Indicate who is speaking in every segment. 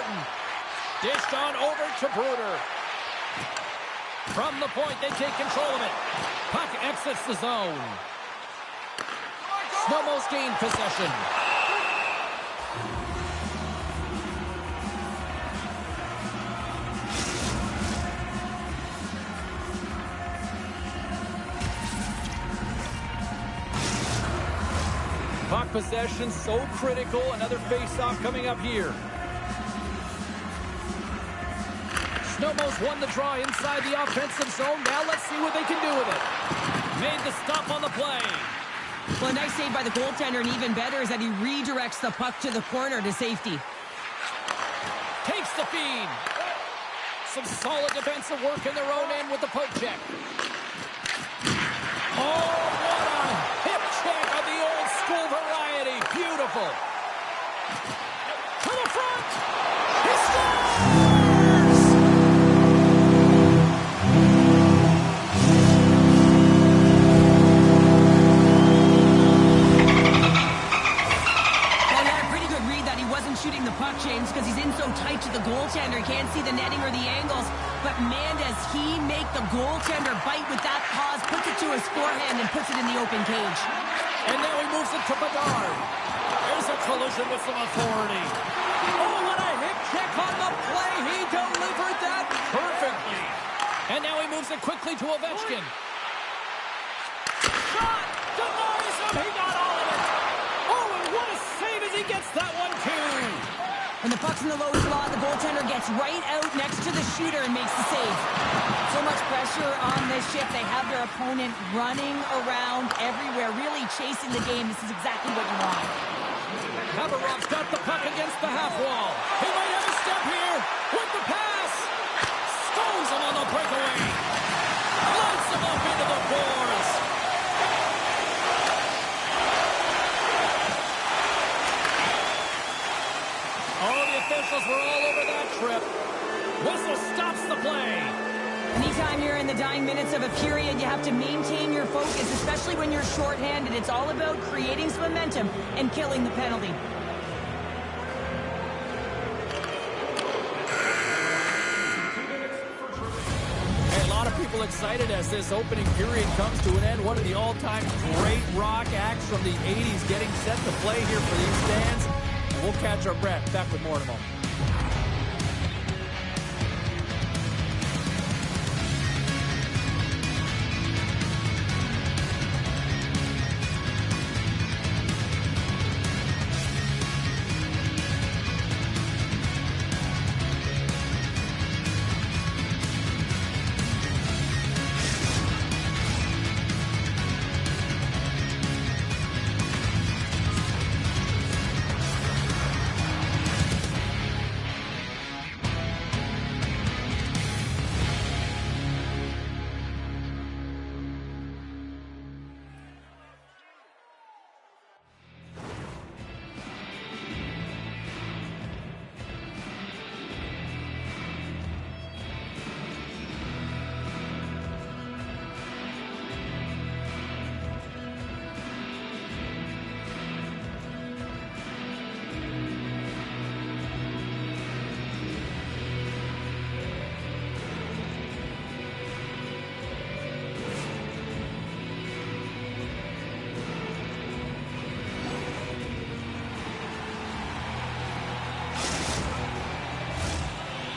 Speaker 1: Martin. Dished on over to Bruder. From the point, they take control of it. Puck exits the zone. Znojmo's gained possession. Puck possession so critical. Another face-off coming up here. Znojmo's won the draw inside the offensive zone. Now let's see what they can do with it. Made the stop on the play.
Speaker 2: Well, a nice save by the goaltender, and even better is that he redirects the puck to the corner to safety.
Speaker 1: Takes the feed. Some solid defensive work in their own end with the poke check. Oh, what a hip check of the old school variety. Beautiful. To the front. He scores!
Speaker 2: Shooting the puck, James, because he's in so tight to the goaltender. He can't see the netting or the angles. But man, does he make the goaltender bite with that pause, puts it to his forehand, and puts it in the open cage.
Speaker 1: And now he moves it to Bedard. There's a collision with some authority. Oh, what a hip check on the play. He delivered that perfectly. And now he moves it quickly to Ovechkin. Shot! Denies him! He got all of it! Oh, and what a save as he gets that one, too!
Speaker 2: When the puck's in the low slot, the goaltender gets right out next to the shooter and makes the save. So much pressure on this shift. They have their opponent running around everywhere, really chasing the game. This is exactly what you want.
Speaker 1: Haberov's got the puck against the half wall. He might have a step here with the pass. Stones him on the breakaway. Lights him up into the boards. Oh, the officials were all over that trip. Whistle stops the play.
Speaker 2: Anytime you're in the dying minutes of a period, you have to maintain your focus, especially when you're shorthanded. It's all about creating some momentum and killing the penalty.
Speaker 1: Hey, a lot of people excited as this opening period comes to an end. One of the all-time great rock acts from the 80s getting set to play here for these stands. And we'll catch our breath. Back with more in a moment.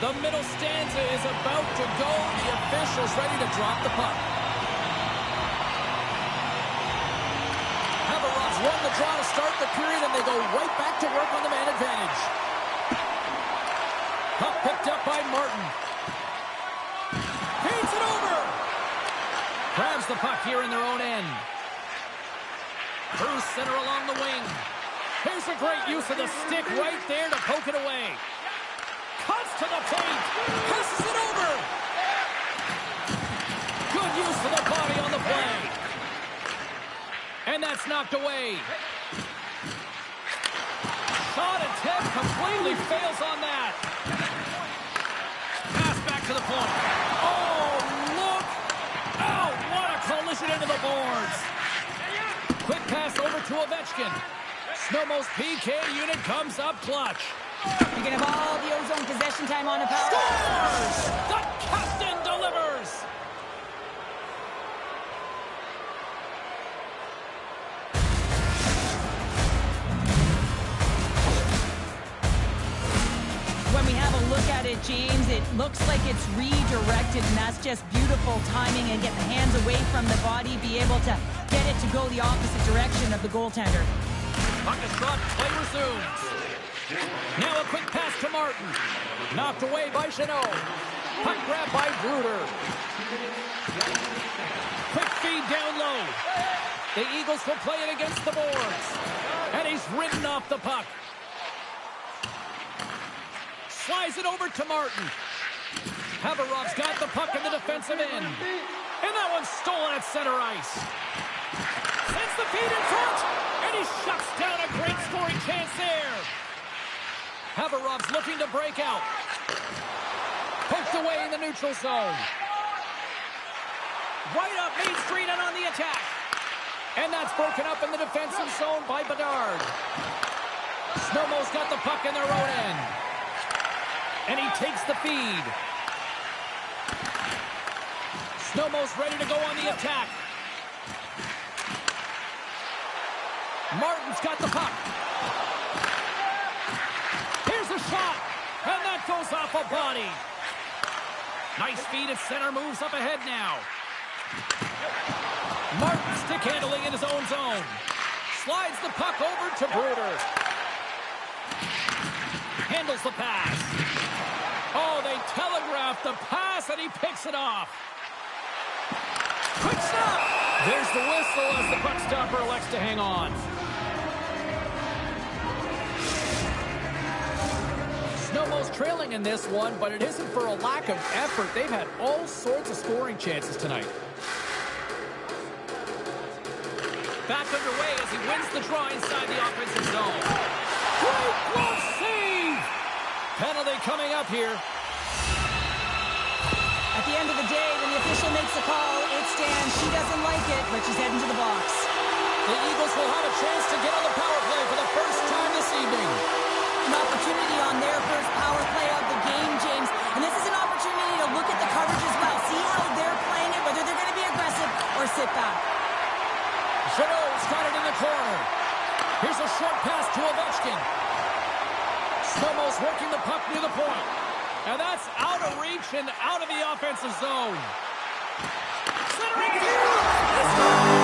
Speaker 1: The middle stanza is about to go. The officials ready to drop the puck. Haberov's won the draw to start the period, and they go right back to work on the man advantage. Puck picked up by Martin. Feeds it over. Grabs the puck here in their own end. Through center along the wing. Here's a great use of the stick right there to poke it away. Cuts to the paint. Passes it over. Good use of the body on the play. And that's knocked away. Shot attempt completely fails on that. Pass back to the point. Oh, look. Oh, what a collision into the boards. Quick pass over to Ovechkin. Znojmo's PK unit comes up clutch.
Speaker 2: You can have all the ozone possession time on a power.
Speaker 1: Scores! The captain delivers!
Speaker 2: When we have a look at it, James, it looks like it's redirected, and that's just beautiful timing and get the hands away from the body, be able to get it to go the opposite direction of the goaltender.
Speaker 1: Puck is dropped, play resumes. Now a quick pass to Martin. Knocked away by Jeannot. Puck grab by Bruder. Quick feed down low. The Eagles will play it against the boards. And he's ridden off the puck. Slides it over to Martin. Haverov's got the puck in the defensive end. And that one's stolen at center ice. Sends the feed in front. And he shuts down a great scoring chance there. Haverov's looking to break out. Poked away in the neutral zone. Right up Main Street and on the attack. And that's broken up in the defensive zone by Bedard. Snowmo's got the puck in their own end. And he takes the feed. Snowmo's ready to go on the attack. Martin's got the puck. Here's a shot. And that goes off a body. Nice feed at center. Moves up ahead now. Martin stick handling in his own zone. Slides the puck over to Bruder. Handles the pass. Oh, they telegraphed the pass, and he picks it off. Quick stop! There's the whistle as the puck stopper elects to hang on. Snowmo's trailing in this one, but it isn't for a lack of effort. They've had all sorts of scoring chances tonight. Back underway as he wins the draw inside the offensive zone. Great glove save! Penalty coming up here.
Speaker 2: At the end of the day, when the official makes the call, it stands. She doesn't like it, but she's heading to the box.
Speaker 1: The Eagles will have a chance to get on the power play for the first time this evening.
Speaker 2: An opportunity on their first power play of the game, James. And this is an opportunity to look at the coverage as well. See how they're playing it, whether they're going to be aggressive or sit back.
Speaker 1: Jeannot's got it in the corner. Here's a short pass to Ovechkin. Snowmo's working the puck near the point. And that's out of reach and out of the offensive zone. Centering field.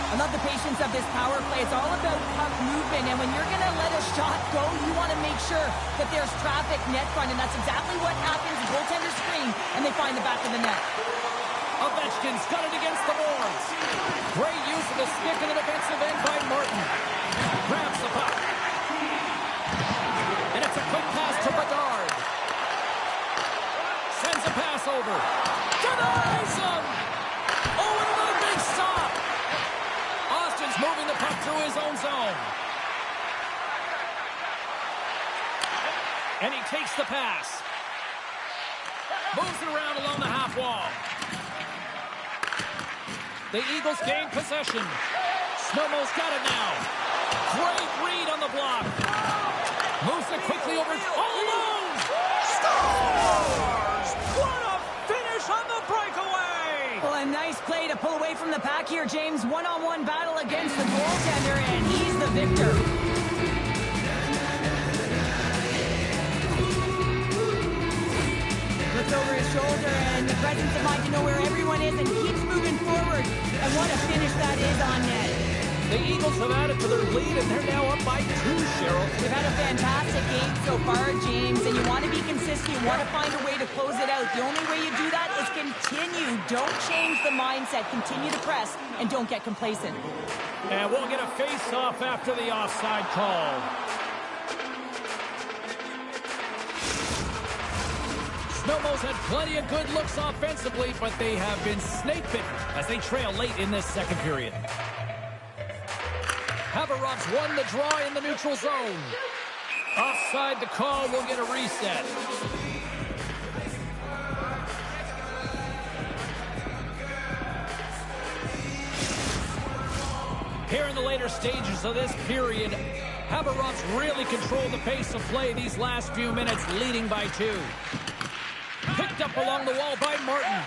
Speaker 2: I love the patience of this power play. It's all about puck movement, and when you're going to let a shot go, you want to make sure that there's traffic net front, and that's exactly what happens. The goaltender screen, and they find the back of the net.
Speaker 1: Ovechkin's got it against the boards. Great use of the stick in the defensive end by Martin. Grabs the puck. And it's a quick pass to Bedard. Sends a pass over. Denies him! Oh, and another big stop! Austin's moving the puck through his own zone. And he takes the pass. Moves it around along the half wall. The Eagles gain possession. Snowmo's got it now. Great read on the block. Moves it quickly over. All alone! Scores! What a finish on the breakaway!
Speaker 2: Well, a nice play to pull away from the pack here, James. One-on-one battle against the goaltender, and he's the victor. Looks over his shoulder and the presence of mind to know where everyone is and keeps moving forward. And what a finish that is on net.
Speaker 1: The Eagles have added to their lead, and they're now up by 2, Cheryl.
Speaker 2: They've had a fantastic game so far, James, and you want to be consistent. You want to find a way to close it out. The only way you do that is continue. Don't change the mindset. Continue to press, and don't get complacent.
Speaker 1: And we'll get a face-off after the offside call. Snowmo's had plenty of good looks offensively, but they have been snake-bitten as they trail late in this second period. Haverov's won the draw in the neutral zone. Offside the call, we'll get a reset. Here in the later stages of this period, Haberov's really controlled the pace of play these last few minutes, leading by 2. Picked up along the wall by Martin.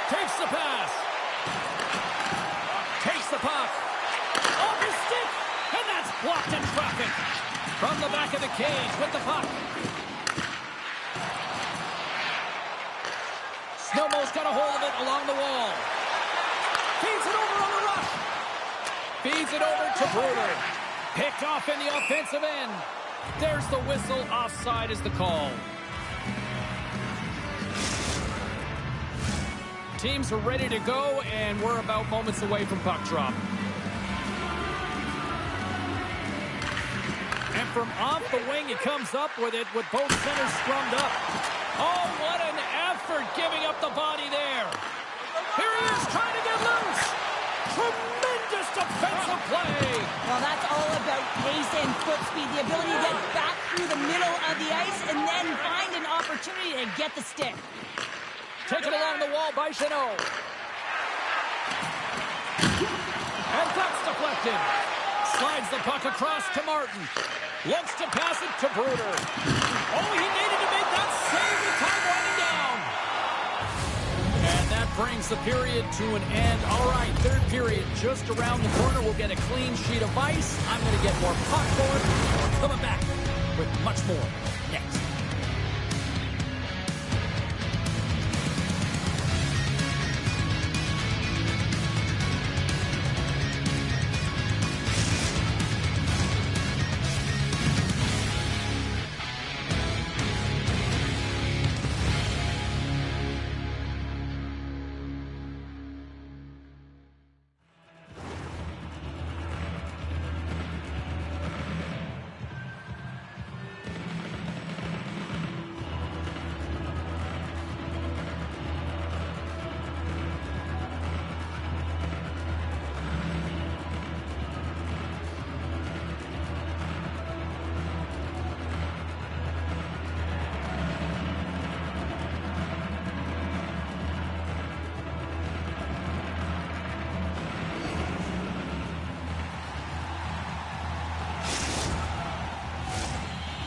Speaker 1: Takes the pass. Takes the puck. Off his stick, and that's blocked in traffic. From the back of the cage with the puck. Znojmo's got a hold of it along the wall. Feeds it over on the rush. Feeds it over to Bruder. Picked off in the offensive end. There's the whistle. Offside is the call. Teams are ready to go, and we're about moments away from puck drop. And from off the wing, he comes up with it with both centers scrummed up. Oh, what an effort giving up the body there. Here he is trying to get loose. Tremendous defensive play.
Speaker 2: Well, that's all about pace and foot speed, the ability to get back through the middle of the ice and then find an opportunity to get the stick.
Speaker 1: Taken along the wall by Znojmo. And that's deflected. Slides the puck across to Martin. Looks to pass it to Bruder. Oh, he needed to make that save with time winding down. And that brings the period to an end. All right, third period just around the corner. We'll get a clean sheet of ice. I'm going to get more popcorn. Coming back with much more next.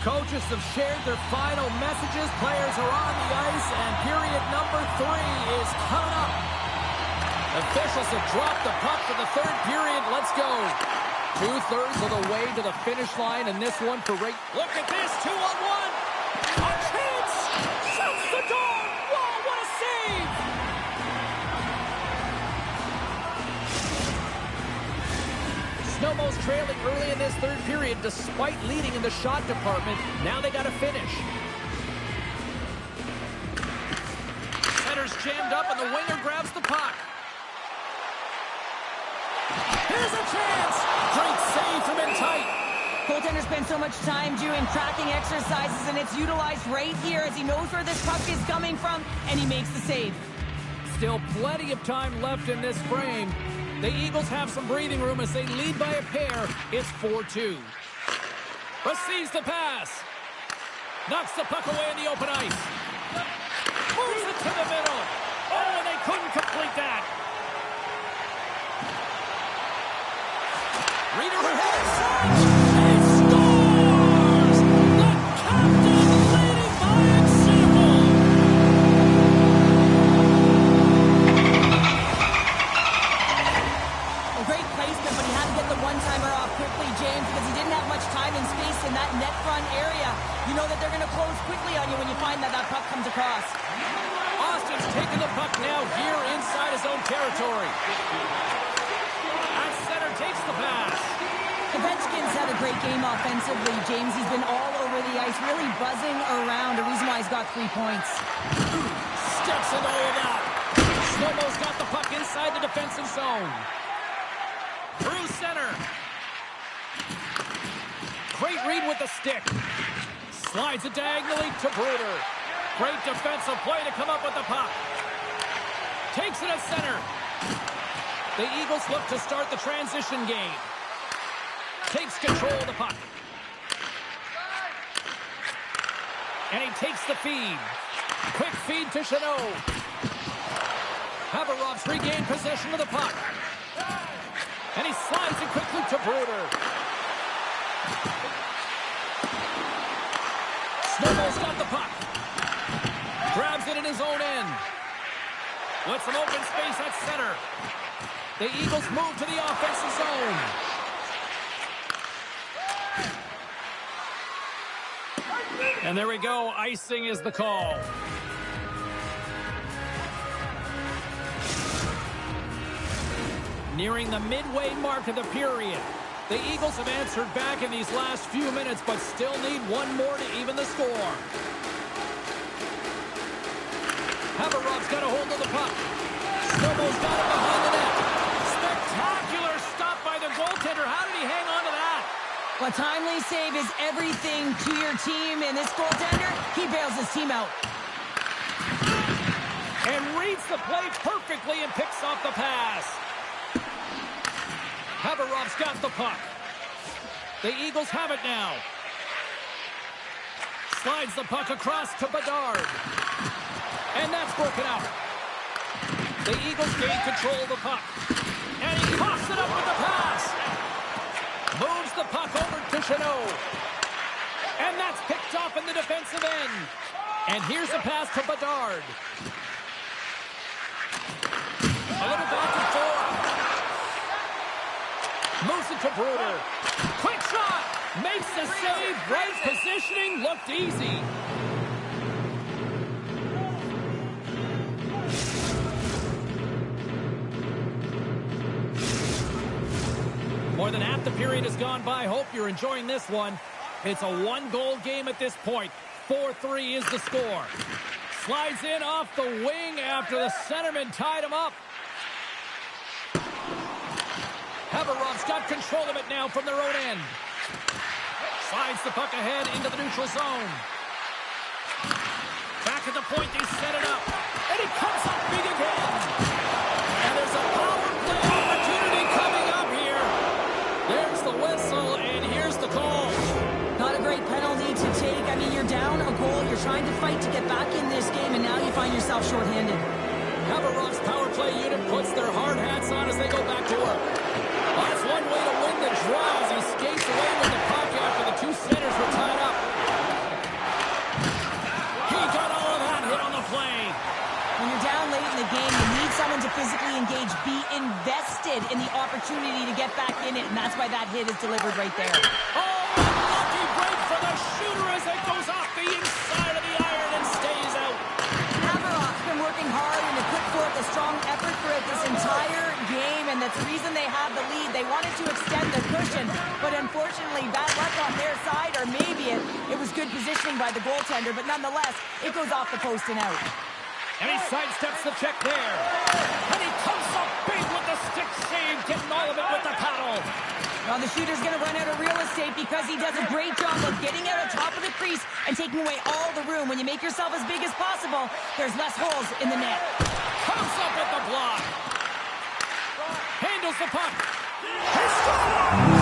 Speaker 1: Coaches have shared their final messages. Players are on the ice, and period number 3 is coming up. Officials have dropped the puck for the third period. Let's go. 2/3 of the way to the finish line, and this one for Ray. Look at this, 2-on-1. A chance! Shuts the door! Whoa, what a save! Znojmo's trailing early in this third period despite leading in the shot department. Now they got to finish. Center's jammed up and the winger grabs the puck. Here's a chance! Great save from in tight.
Speaker 2: Goaltender spends so much time doing tracking exercises, and it's utilized right here as he knows where this puck is coming from, and he makes the save.
Speaker 1: Still plenty of time left in this frame. The Eagles have some breathing room as they lead by a pair. It's 4-2. Receives the pass. Knocks the puck away in the open ice. Moves it to the middle. Oh, and they couldn't complete that. Reader who has he scores! The captain leading by example.
Speaker 2: A great placement, but he had to get the one-timer off quickly, James, because he didn't have much time and space in that net front area. You know that they're going to close quickly on you when you find that puck comes across.
Speaker 1: Austin's taking the puck now here inside his own territory. At center takes the pass.
Speaker 2: The Benchkin's had a great game offensively, James. He's been all over the ice, really buzzing around. The reason why he's got 3 points.
Speaker 1: Steps in the way of that. Znojmo's got the puck inside the defensive zone. Through center. Great read with the stick. Slides it diagonally to Bruder. Great defensive play to come up with the puck. Takes it at center. The Eagles look to start the transition game. Takes control of the puck. And he takes the feed. Quick feed to Znojmo. Haberov's regained possession of the puck. And he slides it quickly to Bruder. Snowball's got the puck. Grabs it in his own end. With some open space at center. The Eagles move to the offensive zone. And there we go. Icing is the call. Nearing the midway mark of the period. The Eagles have answered back in these last few minutes, but still need one more to even the score. Haverov's got a hold of the puck. Snowball's got it behind the net. Spectacular stop by the goaltender. How did he hang on to that?
Speaker 2: Well, timely save is everything to your team, and this goaltender, he bails his team out.
Speaker 1: And reads the play perfectly and picks off the pass. Haverov's got the puck. The Eagles have it now. Slides the puck across to Bedard. And that's broken out. The Eagles gain control of the puck. And he coughs it up with the pass. Moves the puck over to Chanot. And that's picked off in the defensive end. And here's the pass to Bedard. A little back and forth. Moves it to Bruder. Quick shot. Makes the save. Right positioning. Looked easy. More than half the period has gone by. Hope you're enjoying this one. It's a one-goal game at this point. 4-3 is the score. Slides in off the wing after the centerman tied him up. Haverov's got control of it now from their own end. Slides the puck ahead into the neutral zone. Back at the point, they set it up. And he comes up big again. And there's a power play opportunity coming up here. There's the whistle, and here's the call.
Speaker 2: Not a great penalty to take. I mean, you're down a goal. You're trying to fight to get back in this game, and now you find yourself shorthanded.
Speaker 1: Haverov's power play unit puts their hard hats on as they go back to work. Well, that's one way to win the draw as he skates away with the puck after the two centers were tied up. He got all of that hit on the play.
Speaker 2: When you're down late in the game, you need someone to physically engage, be invested in the opportunity to get back in it, and that's why that hit is delivered right there.
Speaker 1: Oh, lucky break for the shooter as it goes off the inside of the iron and stays out.
Speaker 2: Haverov's been working hard and to put forth a strong effort for it this entire game, and that's the reason they have the lead. They wanted to extend the cushion, but unfortunately bad luck on their side, or maybe it was good positioning by the goaltender, but nonetheless, it goes off the post and out.
Speaker 1: And he sidesteps the check there. And he comes up big with the stick save, getting all of it with the paddle.
Speaker 2: Well, the shooter's going to run out of real estate because he does a great job of getting out on top of the crease and taking away all the room. When you make yourself as big as possible, there's less holes in the net.
Speaker 1: Comes up with the block. Handles the puck. He scores!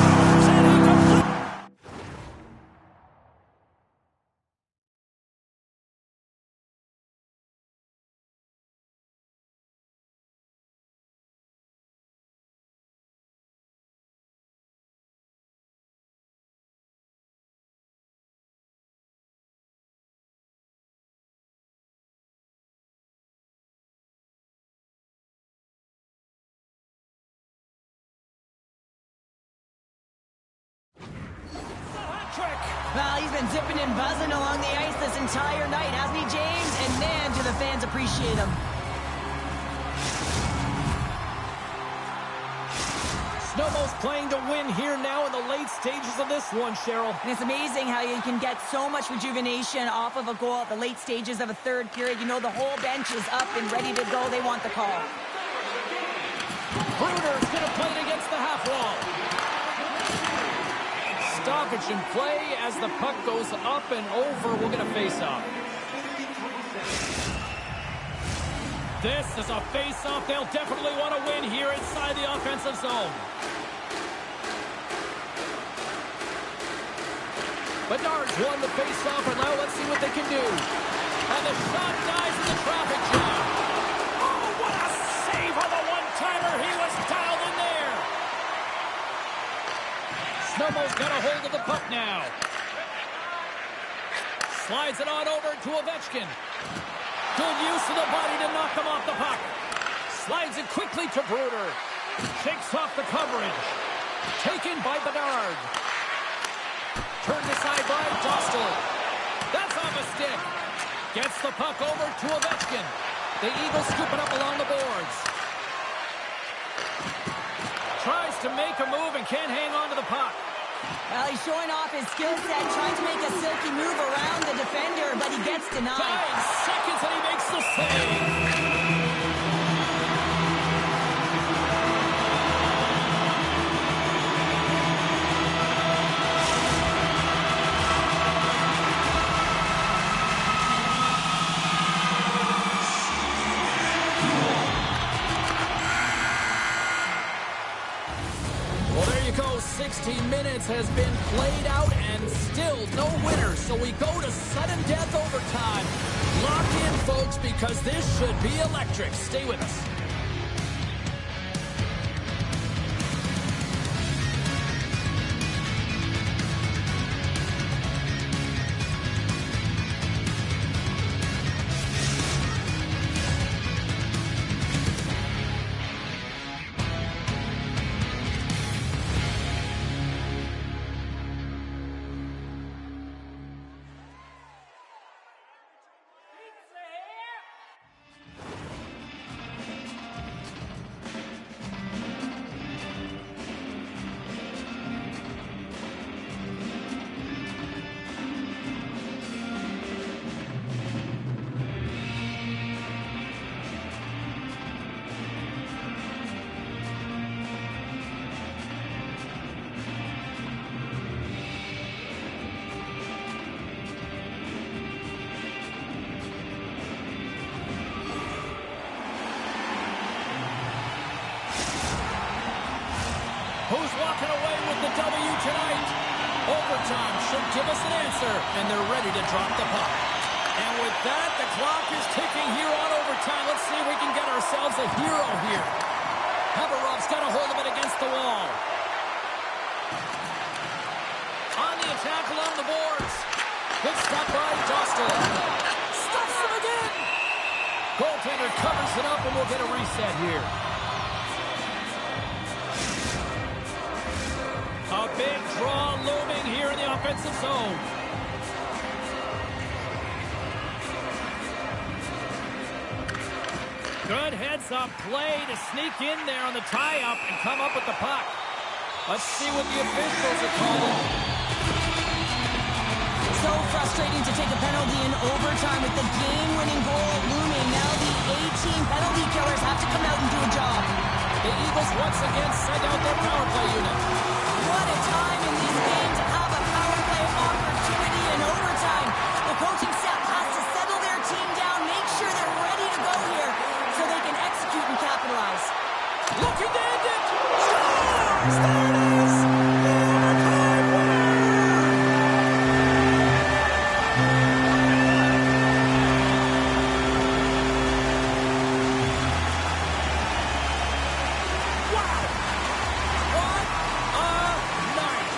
Speaker 2: Well, he's been zipping and buzzing along the ice this entire night, hasn't he, James? And man, do the fans appreciate him.
Speaker 1: Snowball's playing to win here now in the late stages of this one, Cheryl.
Speaker 2: And it's amazing how you can get so much rejuvenation off of a goal at the late stages of a third period. You know, the whole bench is up and ready to go. They want the call.
Speaker 1: Bruder's going to play it against the half wall. Stoppage in play as the puck goes up and over. We'll get a face-off. This is a face-off they'll definitely want to win here inside the offensive zone. Bedard's won the face-off, and now let's see what they can do. And the shot dies in the traffic jam. Oh, what a save on the one-timer. He was dialed in there. puck now. Slides it on over to Ovechkin. Good use of the body to knock him off the puck. Slides it quickly to Bruder. Shakes off the coverage. Taken by Bedard. Turned aside by Dostal. That's off a stick. Gets the puck over to Ovechkin. The Eagles scoop it up along the boards. Tries to make a move and can't hang on to the puck.
Speaker 2: Well, he's showing off his skill set, trying to make a silky move around the defender, but he gets denied.
Speaker 1: 9 seconds and he makes the save. Well, there you go. 60 minutes has been played out and still no winner. So we go to sudden death overtime. Lock in, folks, because this should be electric. Stay with us. Who's walking away with the W tonight? Overtime should give us an answer, and they're ready to drop the puck. And with that, the clock is ticking here on overtime. Let's see if we can get ourselves a hero here. Haberov's got a hold of it against the wall. On the attack along the boards. Good stop by Dostal. Stuffs him again. Goaltender covers it up, and we'll get a reset here. A big draw looming here in the offensive zone. Good heads-up play to sneak in there on the tie-up and come up with the puck. Let's see what the officials are calling.
Speaker 2: So frustrating to take a penalty in overtime with the game-winning goal looming. Now the A-team penalty killers have to come out and do a job.
Speaker 1: The Eagles once again send out their power play unit.
Speaker 2: What a time in this game to have a power play opportunity in overtime. The coaching staff has to settle their team down, make sure they're ready to go here so they can execute and capitalize.
Speaker 1: Looking to end it. Scores! There it is! The overtime winner! Wow! What a night!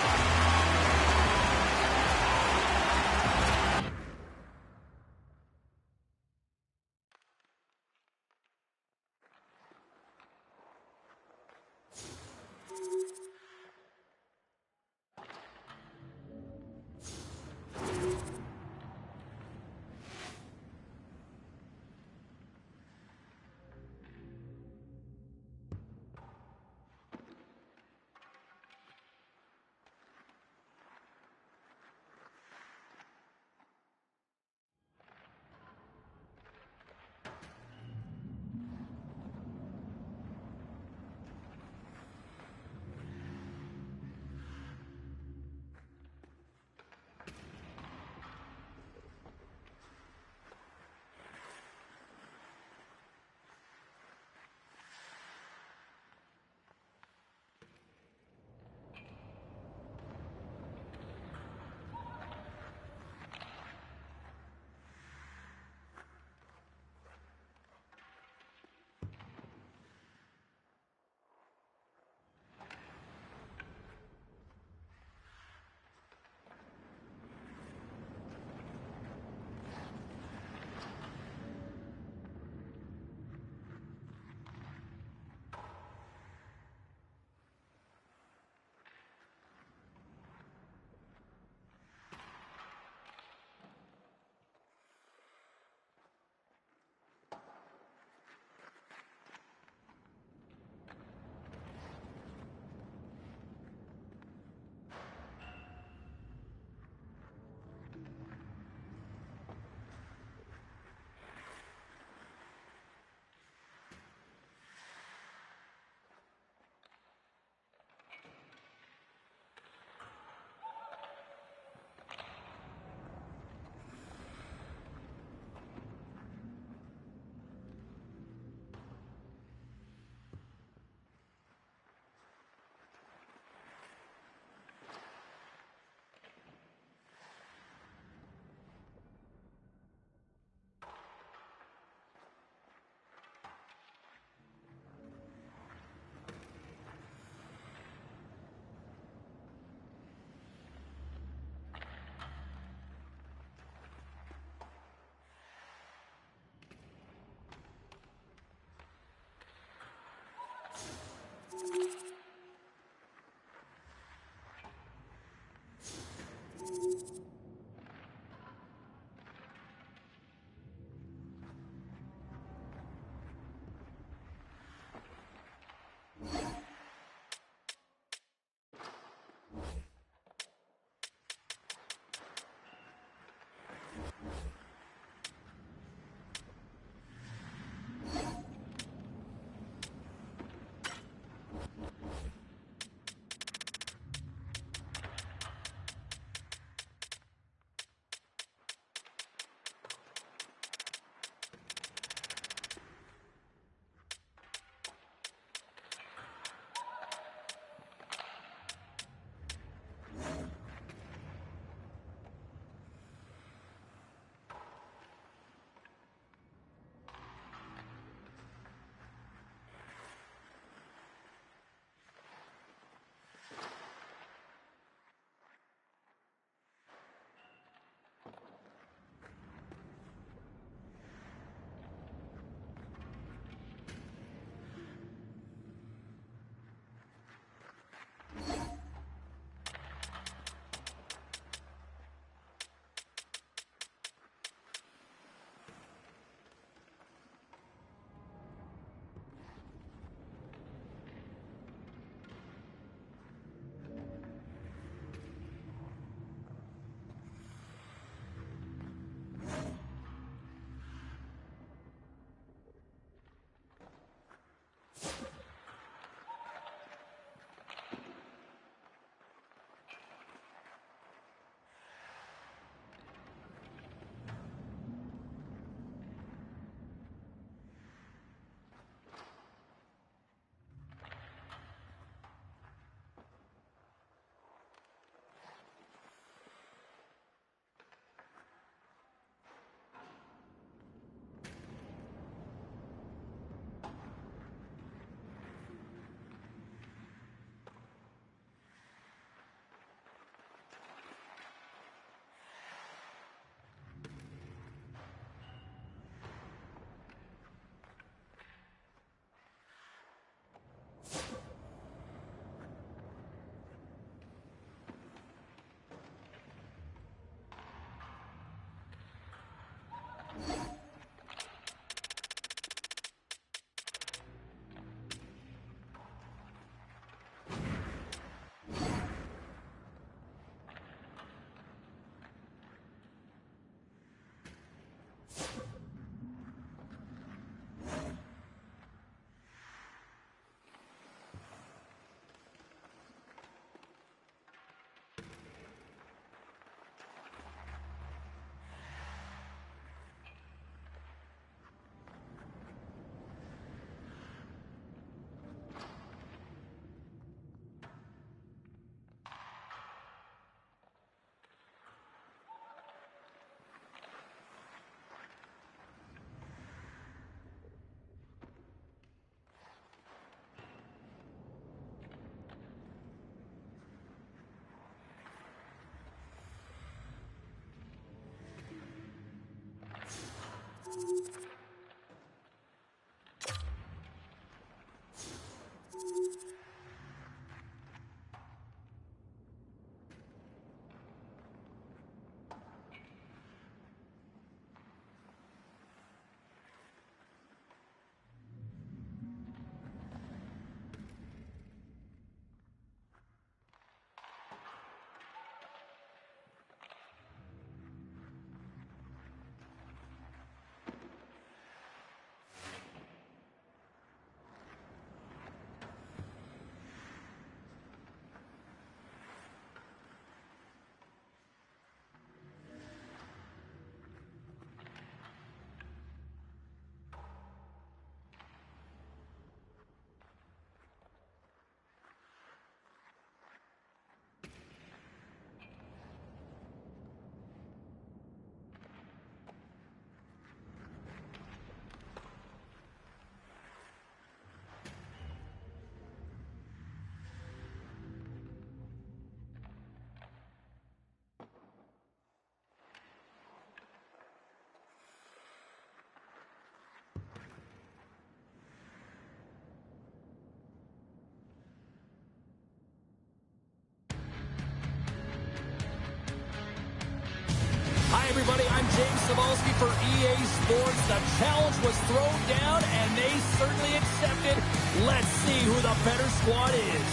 Speaker 1: Cebulski for EA Sports. The challenge was thrown down, and they certainly accepted. Let's see who the better squad is.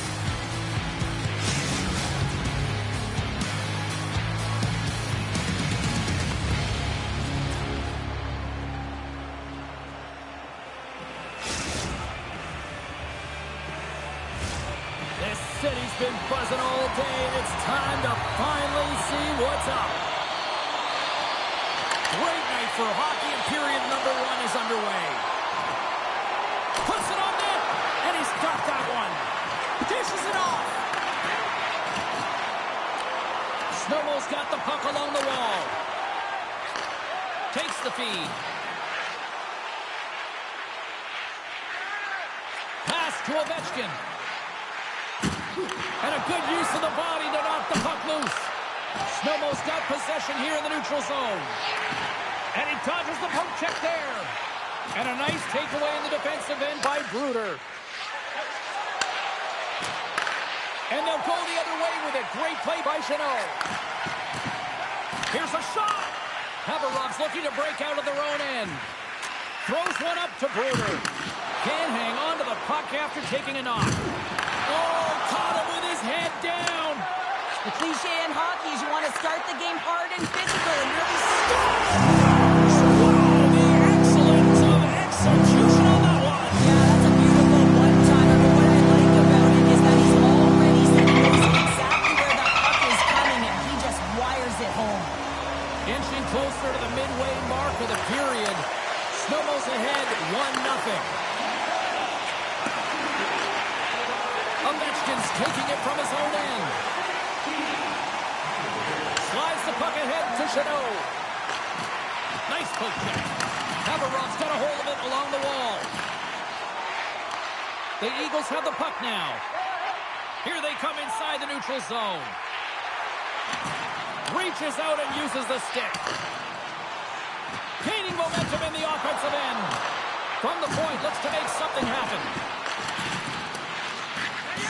Speaker 1: This city's been buzzing all day, and it's time to finally see what's up. Great night for hockey, and period number 1 is underway. Puts it on net, and he's got that one. Dishes it off. Znojmo's got the puck along the wall. Takes the feed. Pass to Ovechkin. And a good use of the body to knock the puck loose. Znojmo's got possession here in the neutral zone. And he dodges the poke check there. And a nice takeaway in the defensive end by Bruder. And they'll go the other way with it. Great play by Znojmo. Here's a shot. Haberov's looking to break out of their own end. Throws one up to Bruder. Can't hang on to the puck after taking a knock. Oh, caught him with his head down.
Speaker 2: The cliche in hockey is you want to start the game hard and physical and really start.
Speaker 1: Wow, the excellence of execution on that one.
Speaker 2: Yeah, that's a beautiful one-timer, but what I like about it is that he's already knows exactly where that puck is coming, and he just wires it home.
Speaker 1: Inching closer to the midway mark of the period. Znojmo's ahead 1-0. Ovechkin's taking it from his own end. Slides the puck ahead to Znojmo. Nice poke check. Haberov's got a hold of it along the wall. The Eagles have the puck now. Here they come inside the neutral zone. Reaches out and uses the stick. Gaining momentum in the offensive end. From the point, looks to make something happen.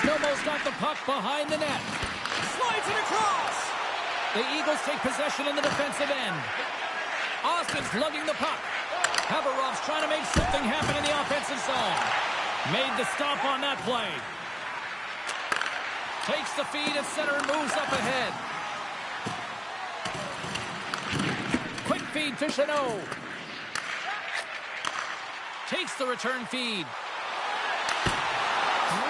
Speaker 1: Znojmo's got the puck behind the net. Slides it across. The Eagles take possession in the defensive end. Austin's lugging the puck. Haberov's trying to make something happen in the offensive zone. Made the stop on that play. Takes the feed at center and moves up ahead. Quick feed to Znojmo. Takes the return feed.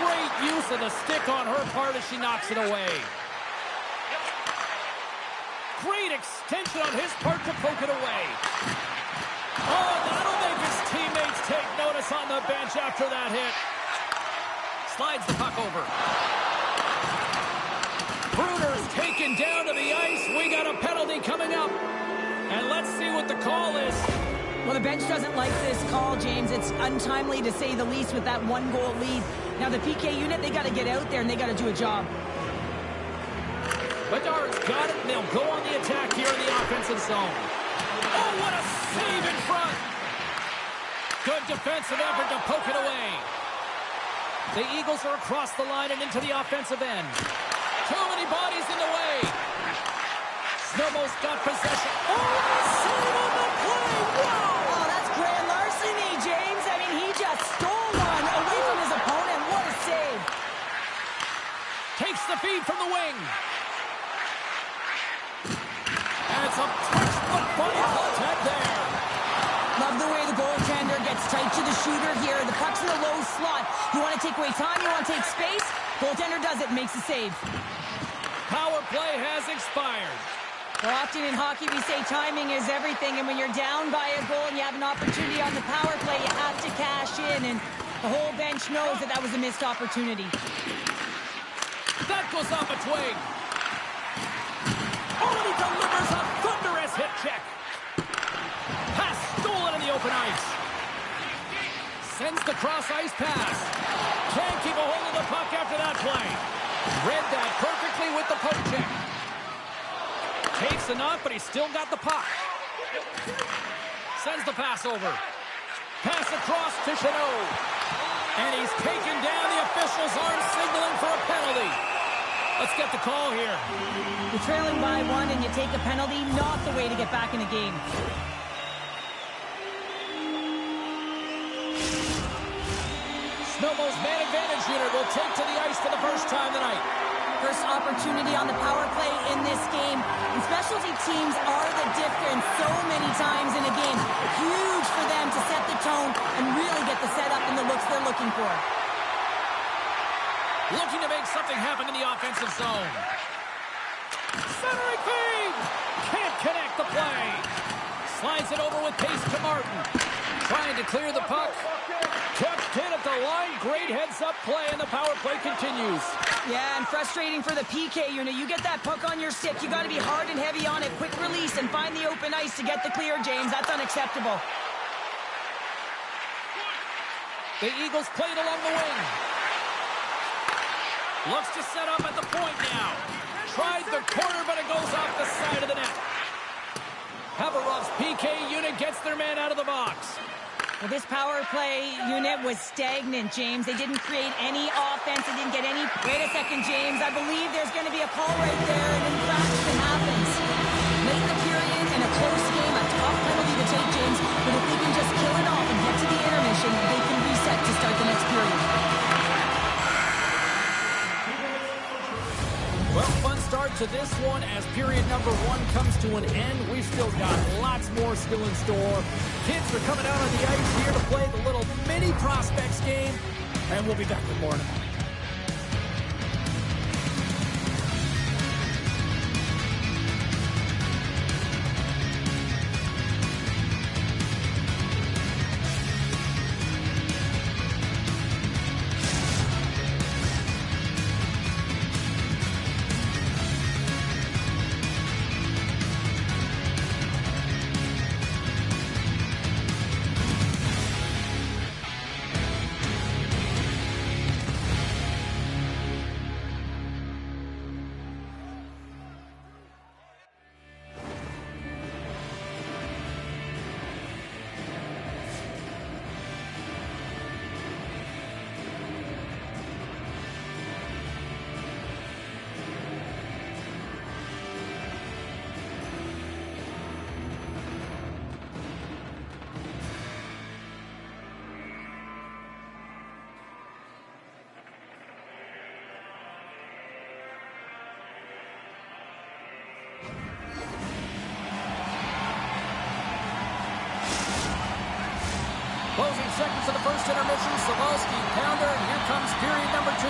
Speaker 1: Great use of the stick on her part as she knocks it away. Great extension on his part to poke it away. Oh, that'll make his teammates take notice on the bench after that hit. Slides the puck over. Bruder's taken down to the ice. We got a penalty coming up. And let's see what the call is.
Speaker 2: Well, the bench doesn't like this call, James. It's untimely to say the least with that 1-goal lead. Now the PK unit, they got to get out there and they got to do a job.
Speaker 1: Bedard's got it, and they'll go on the attack here in the offensive zone. Oh, what a save in front. Good defensive effort to poke it away. The Eagles are across the line and into the offensive end. Too many bodies in the way. Znojmo's got possession. Oh, the save on the play. Wow.
Speaker 2: Oh, that's grand larceny, James. I mean, he just stole one away from his opponent. What a save.
Speaker 1: Takes the feed from the wing. And it's a textbook body contact there.
Speaker 2: Love the way the goaltender gets tight to the shooter here. The puck's in the low slot. You want to take away time, you want to take space. Goaltender does it and makes the save.
Speaker 1: Power play has expired.
Speaker 2: Well, often in hockey we say timing is everything, and when you're down by a goal and you have an opportunity on the power play, you have to cash in, and the whole bench knows that that was a missed opportunity.
Speaker 1: That goes off its wing. Oh, and he delivers a thunderous hit check. Pass stolen in the open ice. Sends the cross-ice pass. Can't keep a hold of the puck after that play. Read that perfectly with the poke check. Takes the knock, but he's still got the puck. Sends the pass over. Pass across to Znojmo. And he's taken down. The officials aren't signaling for a penalty. Let's get the call here.
Speaker 2: You're trailing by one and you take a penalty, not the way to get back in the game.
Speaker 1: Znojmo's man advantage unit will take to the ice for the first time tonight.
Speaker 2: First opportunity on the power play in this game. And specialty teams are the difference so many times in a game. Huge for them to set the tone and really get the setup and the looks they're looking for.
Speaker 1: Looking to make something happen in the offensive zone. Centering feed! Can't connect the play. Slides it over with pace to Martin. Trying to clear the puck. Kept in at the line. Great heads-up play, and the power play continues.
Speaker 2: Yeah, and frustrating for the PK unit. You get that puck on your stick, you got to be hard and heavy on it. Quick release and find the open ice to get the clear, James. That's unacceptable.
Speaker 1: The Eagles played along the wing. Looks to set up at the point now. Tried the corner, but it goes off the side of the net. Haverov's PK unit gets their man out of the box.
Speaker 2: Well, this power play unit was stagnant, James. They didn't create any offense. They didn't get any... Wait a second, James. I believe there's going to be a call right there. An infraction happens. Late in the period, in a close game, a tough penalty to take, James. But if they can just kill it off and get to the intermission, they can reset to start the next period.
Speaker 1: Well, fun start to this one as period number 1 comes to an end. We've still got lots more still in store. Kids are coming out on the ice here to play the little mini prospects game, and we'll be back with more in a moment. Closing seconds of the first intermission. Savalski, pounder, and here comes period number 2.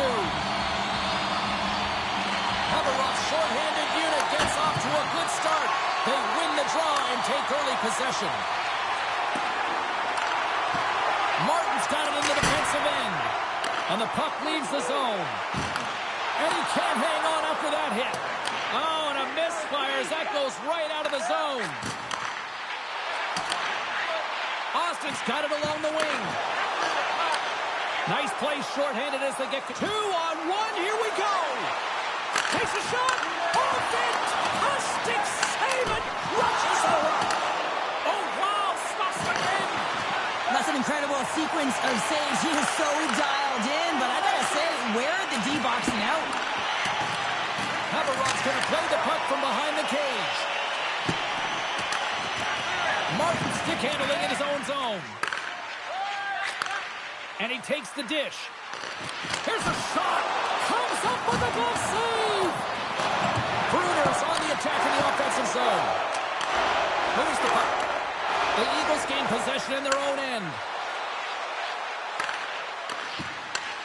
Speaker 1: Haverov's shorthanded unit gets off to a good start. They win the draw and take early possession. Martin's got it in the defensive end. And the puck leaves the zone. And he can't hang on after that hit. Oh, and a misfire as that goes right out of the zone. Austin's got it along the wing. Nice play shorthanded as they get 2-on-1. Here we go. Takes a shot. Oh, fantastic save and rushes over. Oh, wow. Stops the game.
Speaker 2: That's an incredible sequence of saves. He is so dialed in, but I gotta say, where are the D-boxing out?
Speaker 1: Haverov's going to play the puck from behind the cage. Martin stick handling in his own zone. And he takes the dish. Here's a shot. Comes up with a glove save. Bruner's on the attack in the offensive zone. Moves the puck. The Eagles gain possession in their own end.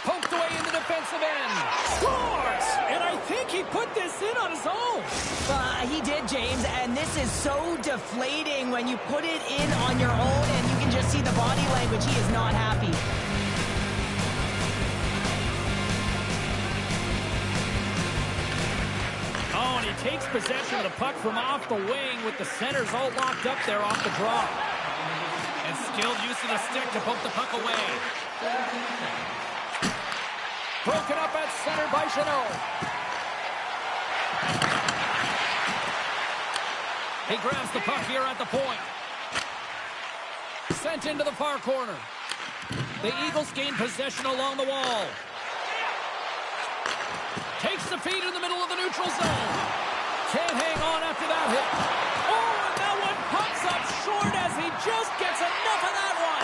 Speaker 1: Poked away in the defensive end. Scores! And I think he put this in on his own.
Speaker 2: He did, James, and this is so deflating when you put it in on your own and you can just see the body language. He is not happy.
Speaker 1: Oh, and he takes possession of the puck from off the wing with the centers all locked up there off the draw. And skilled use of the stick to poke the puck away. Broken up at center by Chanot. He grabs the puck here at the point. Sent into the far corner. The Eagles gain possession along the wall. Takes the feed in the middle of the neutral zone. Can't hang on after that hit. Oh, and that one pops up short as he just gets enough of that one.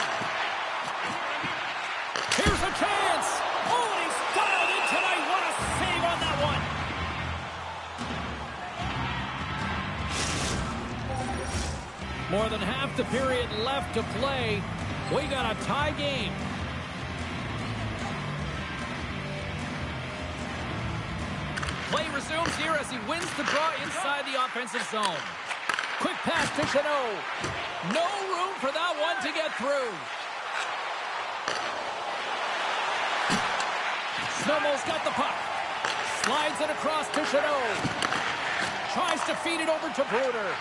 Speaker 1: Here's a chance. Oh, and he's dialed in tonight. What a save on that one. More than half the period left to play. We got a tie game. Play resumes here as he wins the draw inside the offensive zone. Quick pass to Chanot. No room for that one to get through. Znojmo's got the puck. Slides it across to Chanot. Tries to feed it over to Bruder.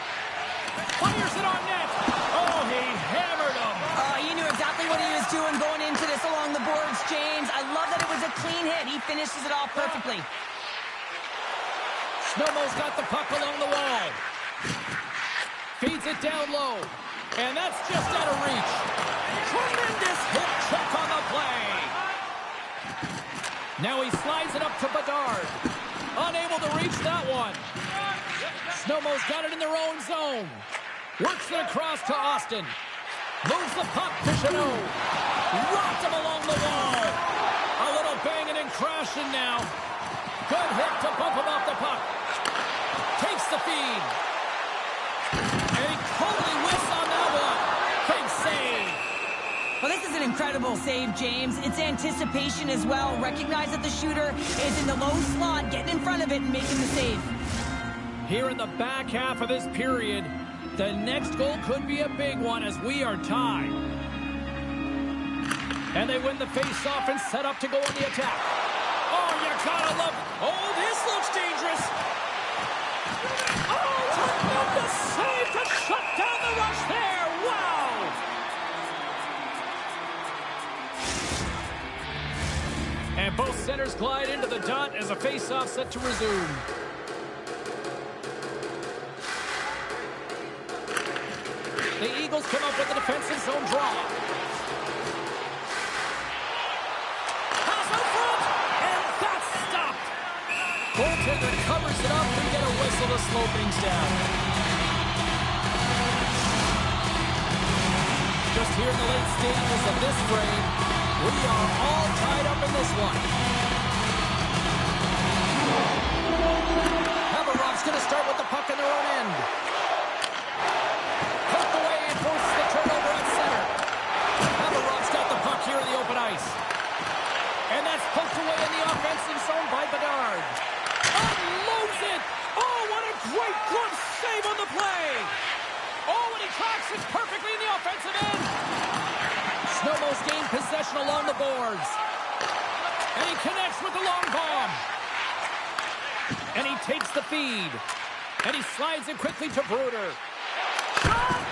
Speaker 1: Fires it on net. Oh, he hammered him.
Speaker 2: He knew exactly what he was doing going into this along the boards, James. I love that it was a clean hit. He finishes it off perfectly.
Speaker 1: Znojmo's got the puck along the wall. Feeds it down low. And that's just out of reach. Tremendous hip check on the play. Now he slides it up to Bedard. Unable to reach that one. Znojmo's got it in their own zone. Works it across to Austin. Moves the puck to Chanot. Rocked him along the wall. A little banging and crashing now. Good hit to bump him off the puck. Takes the feed. And he totally whiffs on that one. Big save.
Speaker 2: Well, this is an incredible save, James. It's anticipation as well. Recognize that the shooter is in the low slot, getting in front of it and making the save.
Speaker 1: Here in the back half of this period, the next goal could be a big one as we are tied. And they win the face-off and set up to go on the attack. Oh, you gotta love it. Oh, this looks dangerous. Oh, tremendous save to shut down the rush there. Wow. And both centers glide into the dot as a face-off set to resume. The Eagles come up with a defensive zone draw. Pass out front, and that's stopped. Goaltender covers it up. We get a whistle to slow things down. Just here in the late stages of this frame, we are all tied up in this one. Haverock's going to start with the puck in their own end. Here in the open ice. And that's poked away in the offensive zone by Bedard. Unloads it! Oh, what a great glove save on the play! Oh, and he tracks it perfectly in the offensive end! Znojmo's gained possession along the boards. And he connects with the long bomb. And he takes the feed. And he slides it quickly to Bruder. Shot!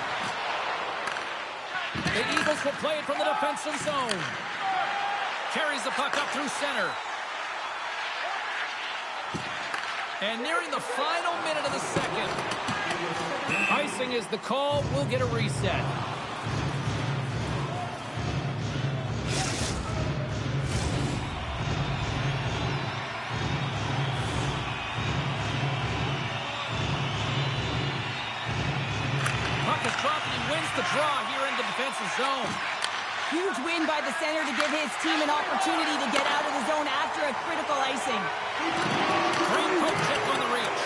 Speaker 1: The Eagles will play it from the defensive zone. Carries the puck up through center. And nearing the final minute of the second. Icing is the call. We'll get a reset. Puck is dropped and he wins the draw here in the defensive zone.
Speaker 2: Huge win by the center to give his team an opportunity to get out of the zone after a critical icing.
Speaker 1: Great poke check on the reach.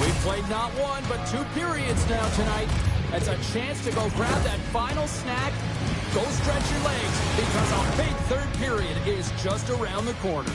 Speaker 1: We've played not one, but two periods now tonight. It's a chance to go grab that final snack. Go stretch your legs because a big third period is just around the corner.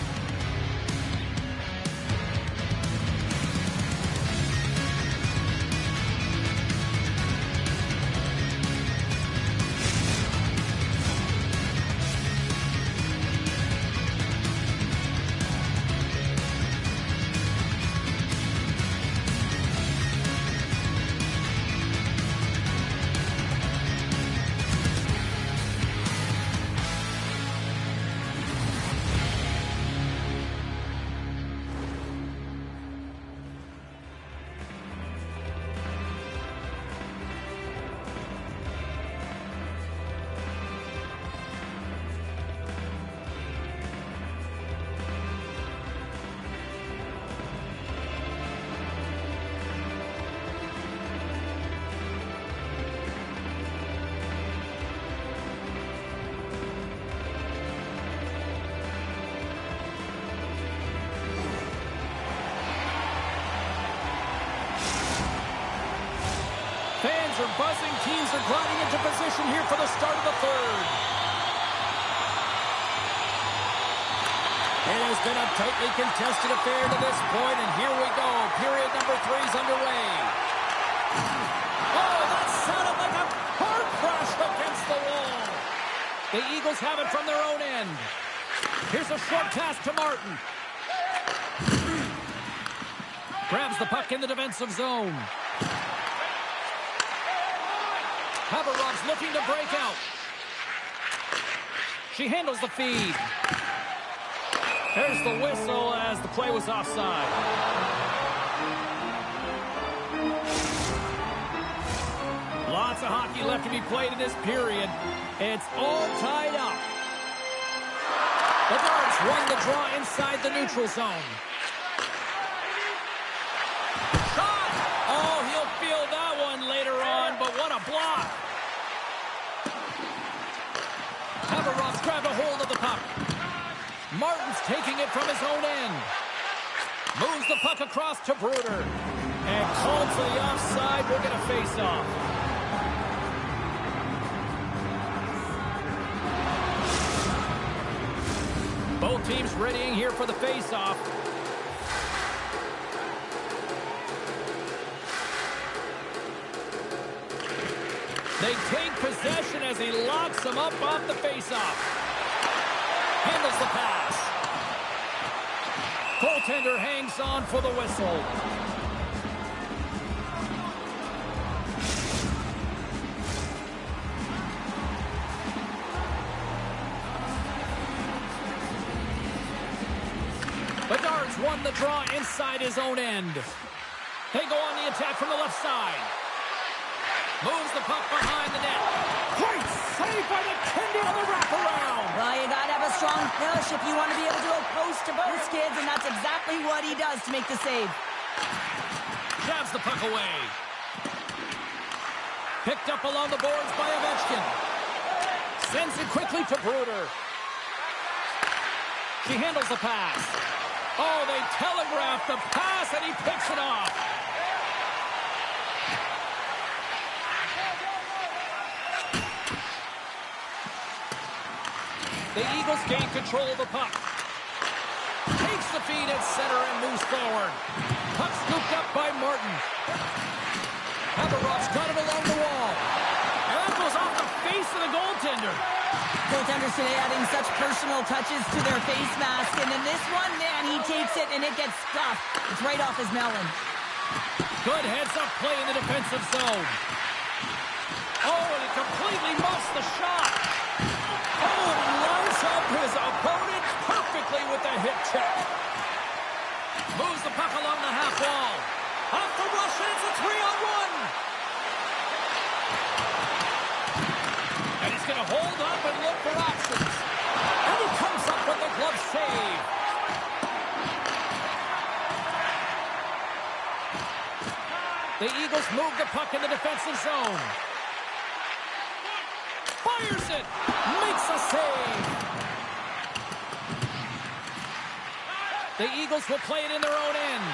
Speaker 1: horns are buzzing. Teams are gliding into position here for the start of the third. It has been a tightly contested affair to this point, and here we go. Period number 3 is underway. Oh, that sounded like a car crash against the wall. The Eagles have it from their own end. Here's a short pass to Martin. Grabs the puck in the defensive zone. Haberov's looking to break out. She handles the feed. There's the whistle as the play was offside. Lots of hockey left to be played in this period. It's all tied up. The Darts won the draw inside the neutral zone. Shot! Oh, he'll feel that one later on, but what a block. Haberov's grabbed a hold of the puck. Martin's taking it from his own end. Moves the puck across to Bruder. And called for the offside. We'll get a face-off. Both teams readying here for the face-off. They take possession as he locks them up off the face-off. Handles the pass. Goaltender hangs on for the whistle. The Darts won the draw inside his own end. They go on the attack from the left side. Moves the puck behind the net. Great save by the tender on the wraparound.
Speaker 2: Well, you got to have a strong push if you want to be able to go post to both kids, and that's exactly what he does to make the save.
Speaker 1: Jabs the puck away. Picked up along the boards by Ovechkin. Sends it quickly to Bruder. She handles the pass. Oh, they telegraph the pass, and he picks it off. The Eagles gain control of the puck. Takes the feed at center and moves forward. Puck scooped up by Martin. Haberov's got it along the wall. And that goes off the face of the goaltender.
Speaker 2: Goaltenders today adding such personal touches to their face mask. And in this one, man, he takes it and it gets scuffed. It's right off his melon.
Speaker 1: Good heads-up play in the defensive zone. Oh, and he completely muffs the shot. Oh, and he lines up his opponent perfectly with the hip check. Moves the puck along the half wall. Off the rush, and it's a 3-on-1. And he's going to hold up and look for options. And he comes up with the glove save. The Eagles move the puck in the defensive zone. Fires it! Makes a save! The Eagles will play it in their own end.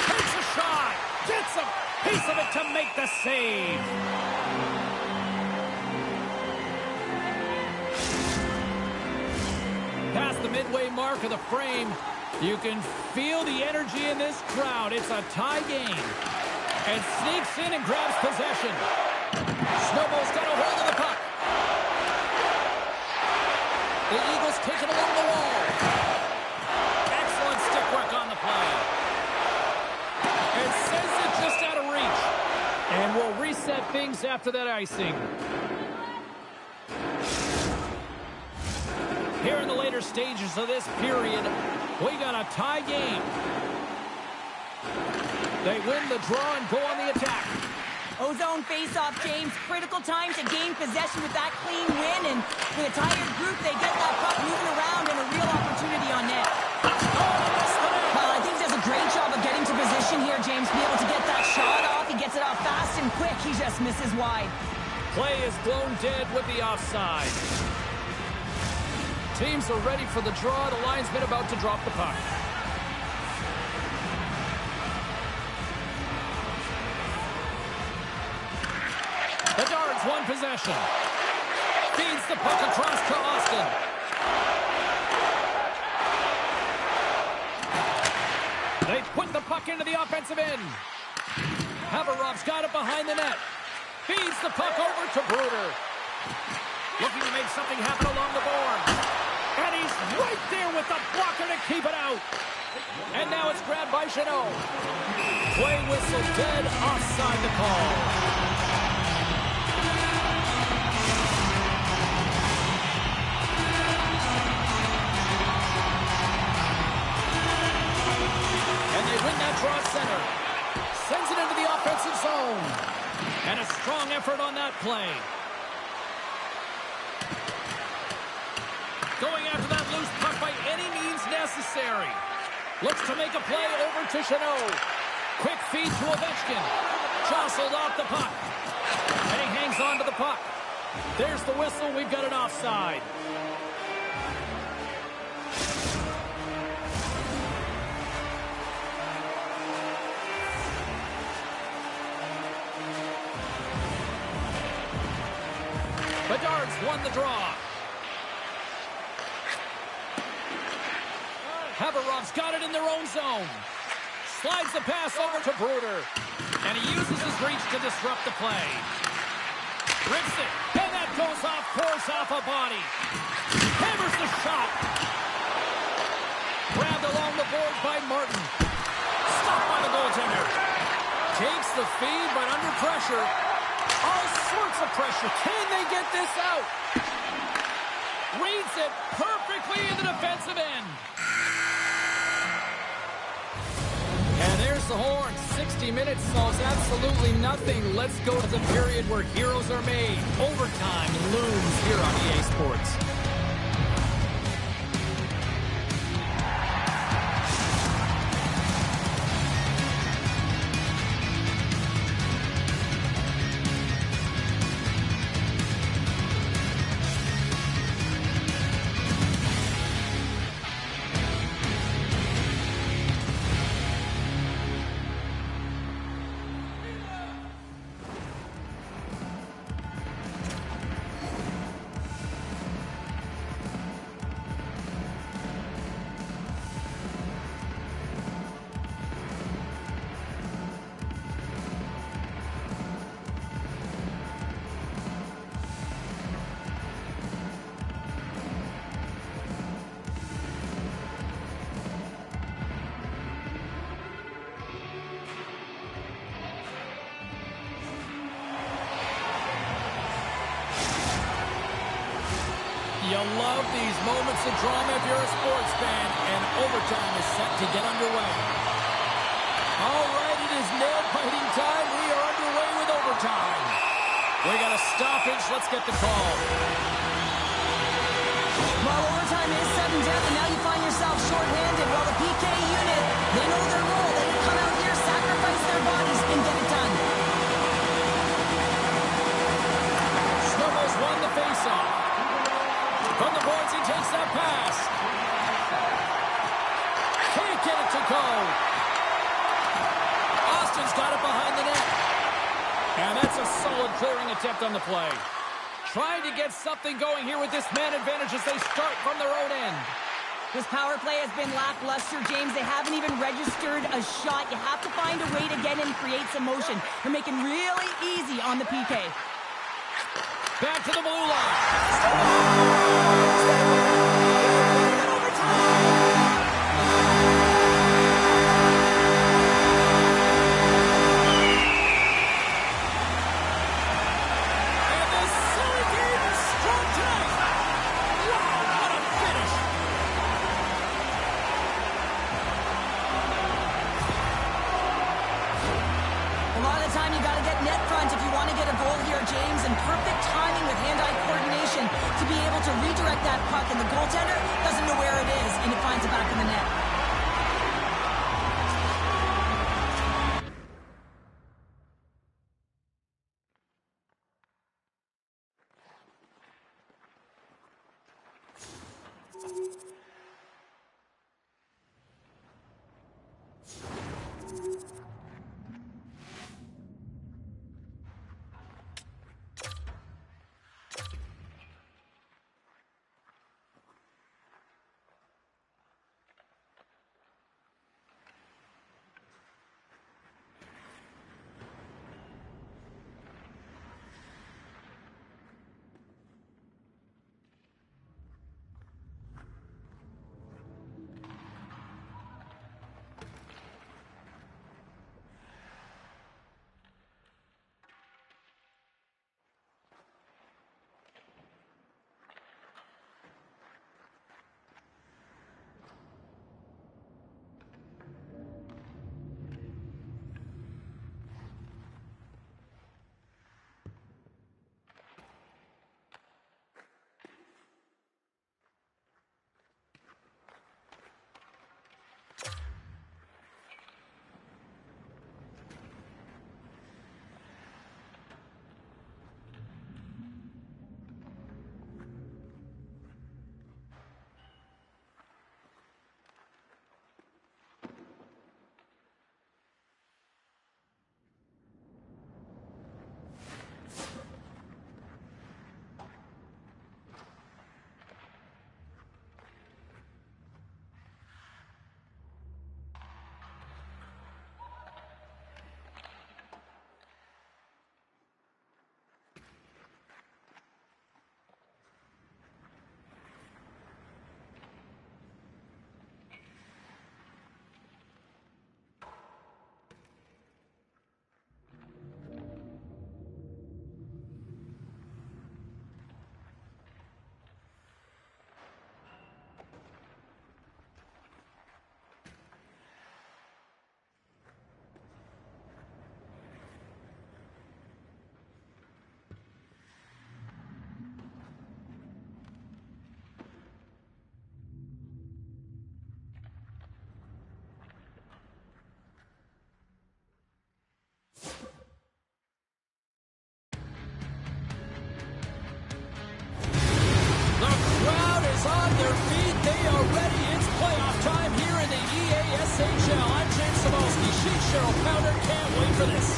Speaker 1: Takes a shot! Gets a piece of it to make the save! Past the midway mark of the frame, you can feel the energy in this crowd. It's a tie game. And sneaks in and grabs possession. Znojmo's got a hold of the puck. The Eagles take it along the wall. Excellent stick work on the play. And sends it just out of reach. And we'll reset things after that icing. Here in the later stages of this period, we got a tie game. They win the draw and go on the attack.
Speaker 2: Ozone face-off, James. Critical time to gain possession with that clean win. And with a tired group, they get that puck moving around and a real opportunity on net. I think he does a great job of getting to position here, James. Be able to get that shot off. He gets it off fast and quick. He just misses wide.
Speaker 1: Play is blown dead with the offside. Teams are ready for the draw. The linesman about to drop the puck. won possession. Feeds the puck across to Austin. They put the puck into the offensive end. Haverov's got it behind the net. Feeds the puck over to Bruder. Looking to make something happen along the boards. And he's right there with the blocker to keep it out. And now it's grabbed by Jeannot. Play whistle dead, offside the call. And they win that draw center. Sends it into the offensive zone. And a strong effort on that play. Going after that loose puck by any means necessary. Looks to make a play over to Jeannot. Quick feed to Ovechkin. Jostled off the puck. And he hangs on to the puck. There's the whistle. We've got an offside. Bedard's won the draw. Haverov's got it in their own zone. Slides the pass over to Bruder. And he uses his reach to disrupt the play. Rips it. And that goes off course off a body. Hammers the shot. Grabbed along the boards by Martin. Stopped by the goaltender. Takes the feed, but under pressure. All sorts of pressure. Can they get this out? Reads it perfectly in the defensive end. And there's the horn. 60 minutes solves absolutely nothing. Let's go to the period where heroes are made. Overtime looms here on EA Sports. You love these moments of drama if you're a sports fan, and overtime is set to get underway. All right, it is nail-biting time. We are underway with overtime. We got a stoppage. Let's get the call.
Speaker 2: Well, overtime is sudden death, and now you find yourself shorthanded. Well, the PK unit, they know their role. They come out here, sacrifice their bodies, and get it done.
Speaker 1: Snowball's won the faceoff. From the boards, he takes that pass. Can't get it to go. Austin's got it behind the net. And that's a solid clearing attempt on the play. Trying to get something going here with this man advantage as they start from their own end.
Speaker 2: This power play has been lackluster, James. They haven't even registered a shot. You have to find a way to get in and create some motion. They're making really easy on the PK.
Speaker 1: Back to the blue line. And the silly game is strong tonight. Wow, what a finish.
Speaker 2: A lot of the time, you got to get net front if you want to get a goal here, James, and perfect timing with hand-eye coordination to be able to redirect that puck, and the goaltender doesn't know where it is, and it finds it back in the net.
Speaker 1: for this.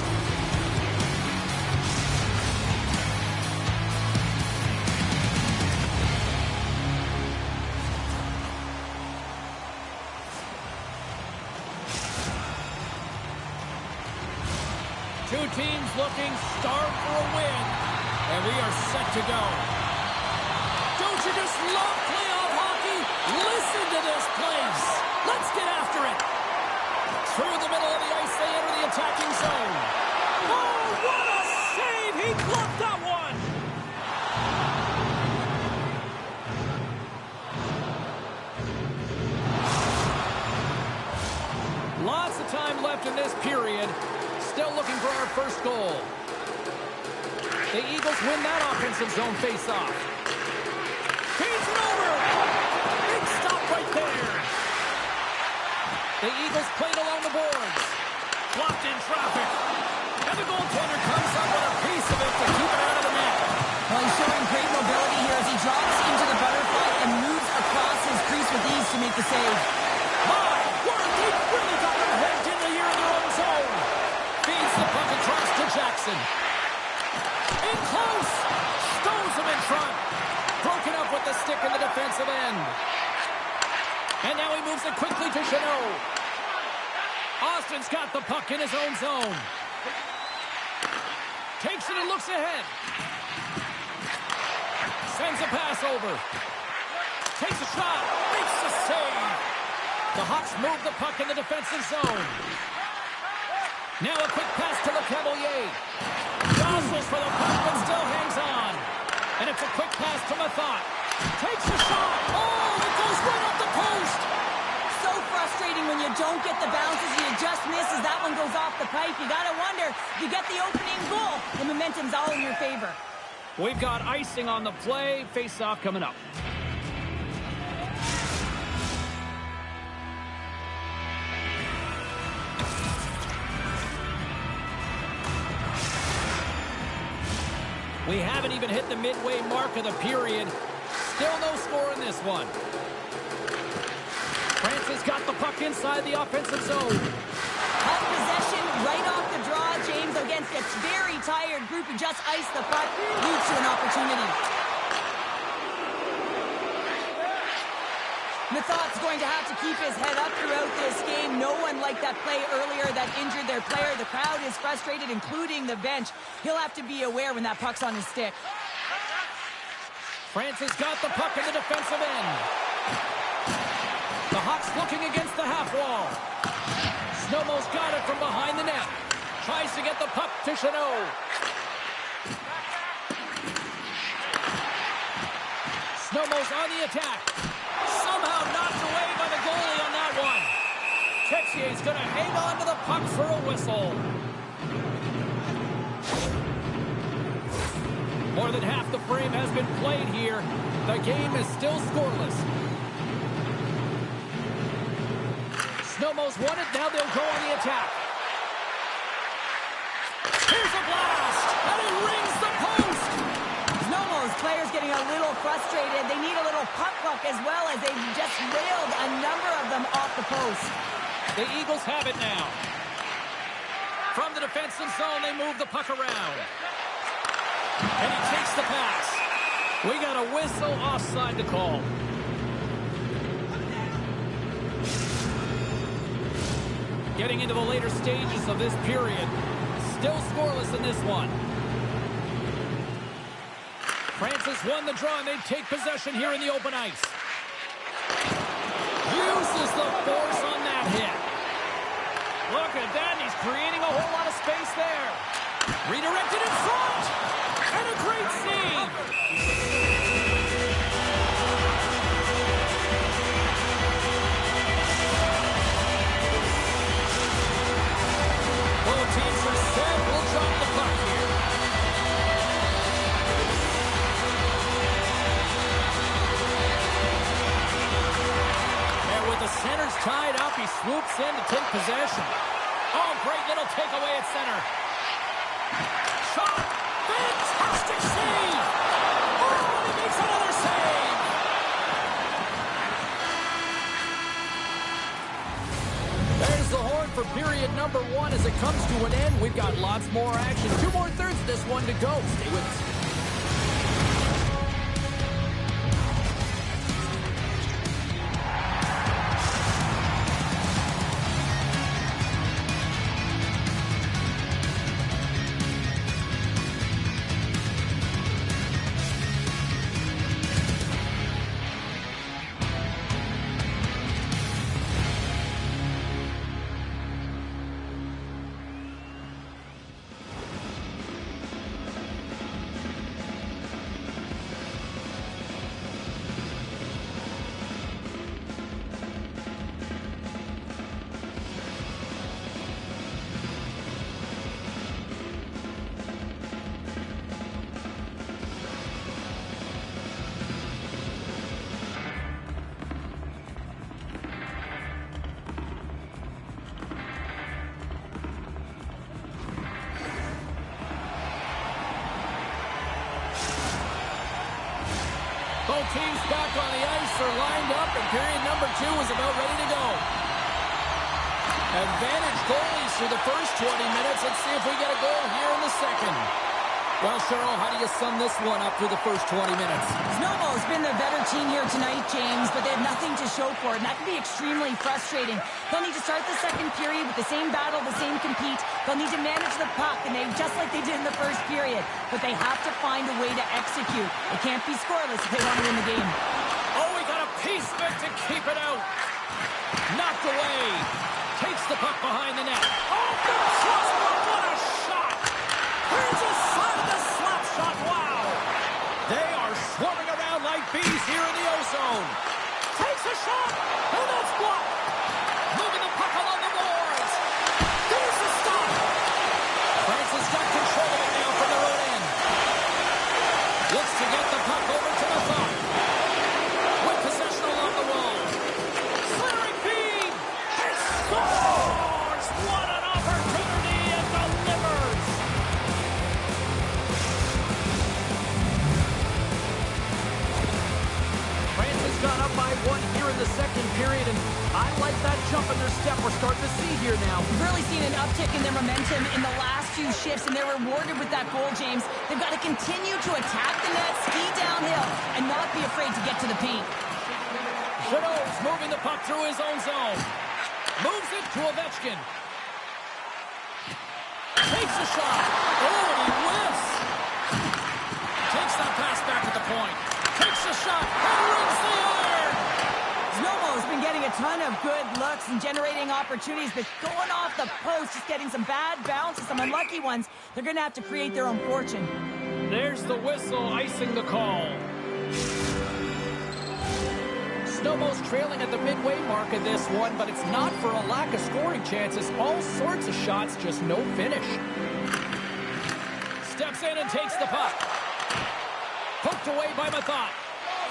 Speaker 1: Two teams looking starved for a win, and we are set to go. Don't you just love playoff hockey? Listen to this place. Let's get after it. Through the middle of the ice, they enter the attacking zone. Oh, what a save! He gloved that one! Lots of time left in this period. Still looking for our first goal. The Eagles win that offensive zone face-off. Feeds it over! Big stop right there. The Eagles played along the boards. Blocked in traffic. And the goaltender comes up with a piece of it to keep it out of the net.
Speaker 2: Well, he's showing great mobility here as he drops into the butterfly and moves across his crease with ease to make the save.
Speaker 1: My word, they really got their heads in the air in their own zone. Feeds the puck across to Jackson. In close. Stows him in front. Broken up with the stick in the defensive end. And now he moves it quickly to Chanot. Austin's got the puck in his own zone. Takes it and looks ahead. Sends a pass over. Takes a shot. Makes the save. The Hawks move the puck in the defensive zone. Now a quick pass to Le Cavalier. Jostles for the puck but still hangs on. And it's a quick pass to Mathot. Takes a shot. Oh, it goes right off the post.
Speaker 2: So frustrating when you don't get the bounces. You just miss as that one goes off the pipe. You got to wonder, you get the opening goal. The momentum's all in your favor.
Speaker 1: We've got icing on the play. Face-off coming up. We haven't even hit the midway mark of the period. Still no score in this one. Francis got the puck inside the offensive zone.
Speaker 2: Hot possession right off the draw, James, against a very tired group who just iced the puck, leads to an opportunity. Mathot's going to have to keep his head up throughout this game. No one liked that play earlier that injured their player. The crowd is frustrated, including the bench. He'll have to be aware when that puck's on his stick.
Speaker 1: Francis got the puck in the defensive end. The Hawks looking against the half wall. Snowmo's got it from behind the net. Tries to get the puck to Chanot. Snowmo's on the attack. Somehow knocked away by the goalie on that one. Texier's going to hang on to the puck for a whistle. More than half the frame has been played here. The game is still scoreless. Snowmo's won it. Now they'll go on the attack. Here's a blast, and it rings the post.
Speaker 2: Snowmo's players getting a little frustrated. They need a little puck luck as well as they've just railed a number of them off the post.
Speaker 1: The Eagles have it now. From the defensive zone, they move the puck around. And he takes the pass. We got a whistle offside to call. Getting into the later stages of this period. Still scoreless in this one. Francis won the draw, and they take possession here in the open ice. Uses the force on that hit. Look at that, he's creating a whole lot of space there. Redirected in front. And a great save. Both teams are set. We'll drop the puck here. And with the centers tied up, he swoops in to take possession. Oh, great little takeaway at center. Shot. Fantastic save! Oh, and he makes another save! There's the horn for period number 1 as it comes to an end. We've got lots more action. 2 more thirds of this one to go. Stay with us. Both teams back on the ice are lined up, and period number 2 is about ready to go. Advantage goalies for the first 20 minutes. Let's see if we get a goal here in the second. Well, Cheryl, how do you sum this one up through the first 20 minutes?
Speaker 2: Znojmo has been the better team here tonight, James, but they have nothing to show for it, and that can be extremely frustrating. They'll need to start the second period with the same battle, the same compete. They'll need to manage the puck, and just like they did in the first period, but they have to find a way to execute. It can't be scoreless if they want to win the game.
Speaker 1: Oh, we got a piece of it to keep it out. Knocked away. Takes the puck behind the net. Oh, the crossbar, what a shot! Here's a shot of the slap shot, wow! They are swarming around like bees here in the O-zone. Takes a shot, and that's blocked. Moving the puck along the boards. There's the stop. Francis got control of it now from their own end. Looks to get the puck over to the top. With possession along the wall. Clearing feed. And scores! What an opportunity and delivers! Francis got up by 1 here in the second period, and I like that jump in their step we're starting to see here now.
Speaker 2: We've really seen an uptick in their momentum in the last few shifts, and they're rewarded with that goal, James. They've got to continue to attack the net, ski downhill, and not be afraid to get to the paint.
Speaker 1: Chateau's moving the puck through his own zone. Moves it to Ovechkin. Takes a shot. Oh, and he whiffs. Takes that pass back at the point. Takes a shot. And rings the iron.
Speaker 2: Znojmo's been getting a ton of good looks and generating opportunities, but going off the post, just getting some bad bounces, some unlucky ones. They're going to have to create their own fortune.
Speaker 1: There's the whistle, icing the call. Snowball's trailing at the midway mark of this one, but it's not for a lack of scoring chances. All sorts of shots, just no finish. Steps in and takes the puck. Poked away by Mathot.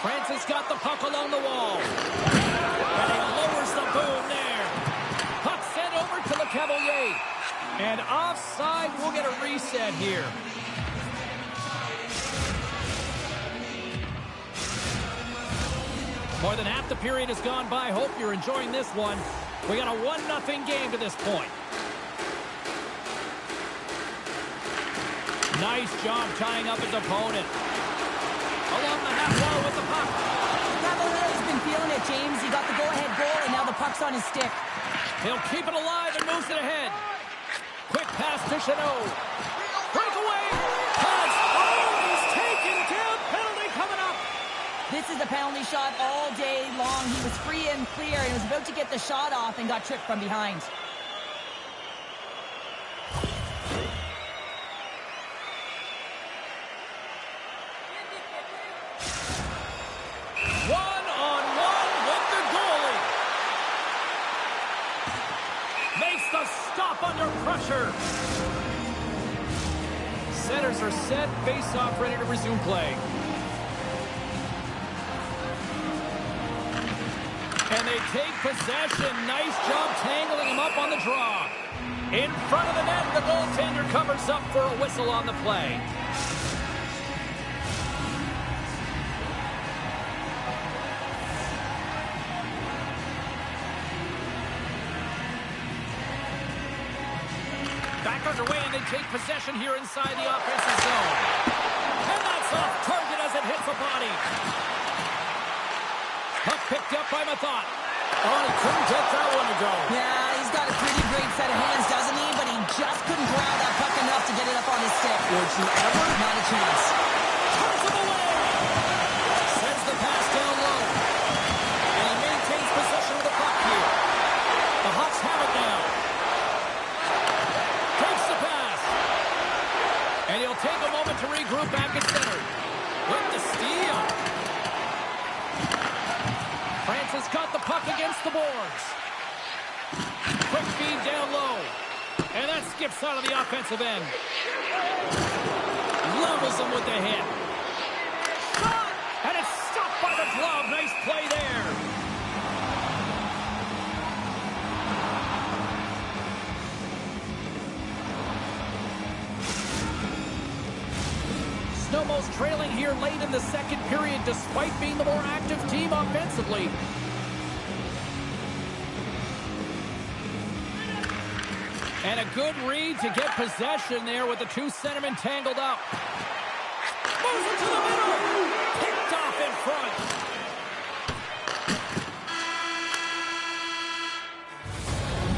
Speaker 1: Francis got the puck along the wall. And he lowers the boom there. Puck sent over to Le Cavalier. And offside, we'll get a reset here. More than half the period has gone by. Hope you're enjoying this one. We got a 1-0 game to this point. Nice job tying up his opponent. Along the half wall with the puck.
Speaker 2: Cavalier's been feeling it, James. He got the go-ahead goal, and now the puck's on his stick.
Speaker 1: He'll keep it alive and moves it ahead. Quick pass to Chateau. Breakaway. Pass. Oh, he's taken down. Penalty coming up.
Speaker 2: This is a penalty shot all day long. He was free and clear and was about to get the shot off and got tripped from behind.
Speaker 1: One-on-one with the goalie. Makes the stop under pressure. Centers are set. Face-off ready to resume play. And they take possession. Nice job tangling him up on the draw. In front of the net, the goaltender covers up for a whistle on the play. Back underway, and they take possession here inside the offensive zone. And that's off target as it hits the body. Puck picked up by Mathot. Oh, he couldn't get that one to go.
Speaker 2: Yeah, he's got a pretty great set of hands, doesn't he? But he just couldn't ground that puck enough to get it up on his stick.
Speaker 1: Would you ever?
Speaker 2: Not a chance.
Speaker 1: Turns him away. Sends the pass down low. And he maintains possession of the puck here. The Hawks have it now. Takes the pass. And he'll take a moment to regroup back at center. With the steal. Francis got the puck against the boards. Quick feed down low. And that skips out of the offensive end. Levels him with the hit. Shot! And it's stopped by the glove. Nice play there. Snowmo's trailing here late in the second period despite being the more active team offensively. And a good read to get possession there with the two centermen tangled up. Moves it to the middle. Picked off in front.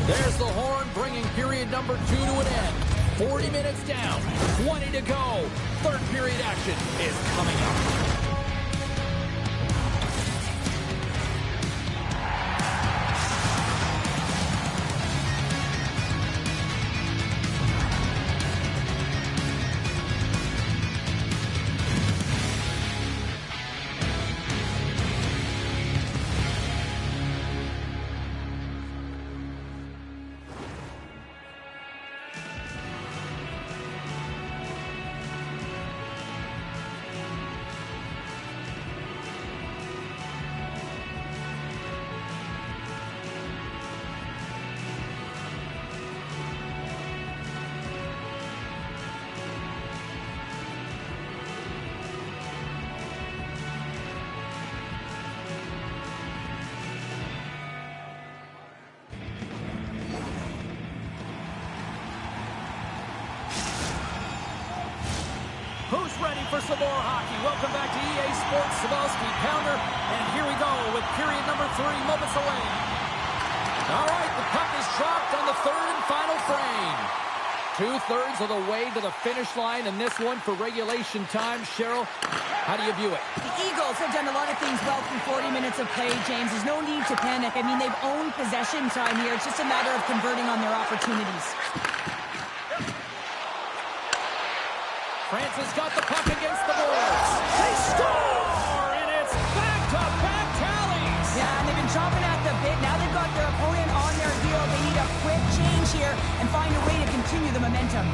Speaker 1: There's the horn bringing period number 2 to an end. 40 minutes down, 20 to go. Third period action is coming up. Who's ready for some more hockey? Welcome back to EA Sports Sabalski Pounder. And here we go with period number 3 moments away. All right, the puck is dropped on the third and final frame. 2/3 of the way to the finish line, and this one for regulation time. Cheryl, how do you view it?
Speaker 2: The Eagles have done a lot of things well through 40 minutes of play, James. There's no need to panic. I mean, they've owned possession time here. It's just a matter of converting on their opportunities.
Speaker 1: Francis got the puck against the boards. They score! And it's back-to-back tallies!
Speaker 2: Yeah, and they've been chomping at the bit. Now they've got their opponent on their heel. They need a quick change here and find a way to continue the momentum.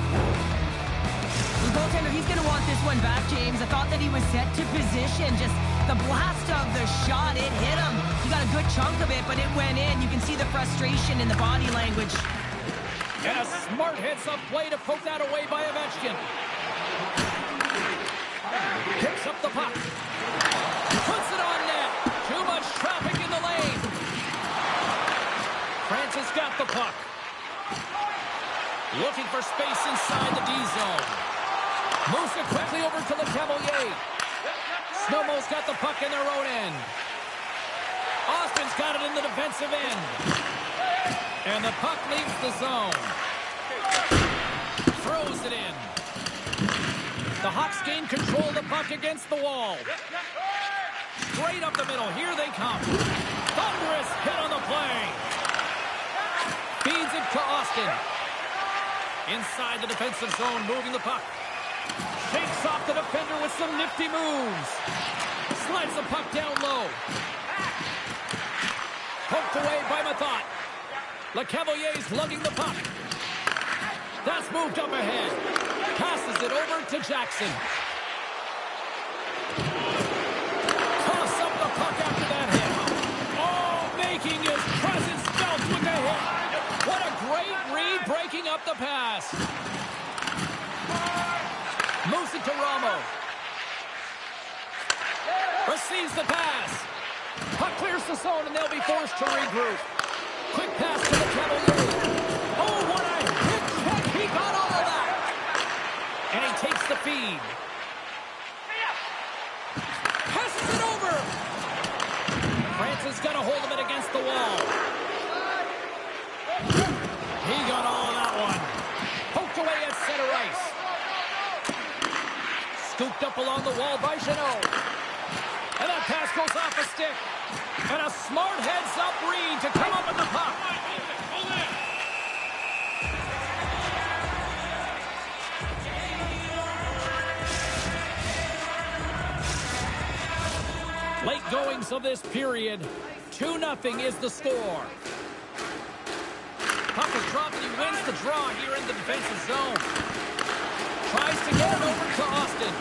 Speaker 2: The goaltender, he's going to want this one back, James. I thought that he was set to position. Just the blast of the shot, it hit him. He got a good chunk of it, but it went in. You can see the frustration in the body language.
Speaker 1: And a smart heads-up play to poke that away by Ovechkin. Picks up the puck. Puts it on net. Too much traffic in the lane. Francis got the puck. Looking for space inside the D zone. Moves it quickly over to Lecavalier. Snowmo's got the puck in their own end. Austin's got it in the defensive end. And the puck leaves the zone. Throws it in. The Hawks gain control of the puck against the wall. Straight up the middle. Here they come. Thunderous hit on the play. Feeds it to Austin. Inside the defensive zone, moving the puck. Shakes off the defender with some nifty moves. Slides the puck down low. Poked away by Mathot. Lecavalier's lugging the puck. That's moved up ahead. Passes it over to Jackson. Toss up the puck after that hit. Oh, making his presence felt with the hit. What a great read breaking up the pass. Moves it to Ramo. Receives the pass. Puck clears the zone and they'll be forced to regroup. Quick pass to the Cavalier. Oh, what a hit check he got along the wall by Janot. And that pass goes off a stick. And a smart heads-up read to come up with the puck. Late goings of this period. 2-0 is the score. Puck is dropped and he wins the draw here in the defensive zone. Tries to get it over to Austin.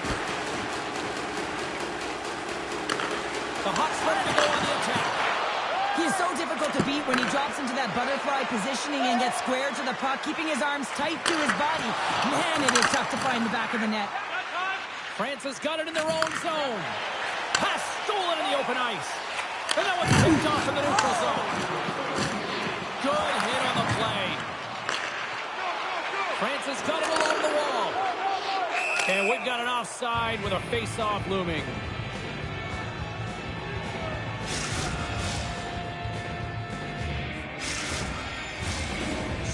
Speaker 1: The Hawks ready to go on the attack.
Speaker 2: He is so difficult to beat when he drops into that butterfly positioning and gets squared to the puck, keeping his arms tight to his body. Man, it is tough to find the back of the net.
Speaker 1: France has got it in their own zone. Pass stolen in the open ice. And that one's picked off in the neutral zone. Good hit on the play. France has got it along the wall. And we've got an offside with a face-off looming.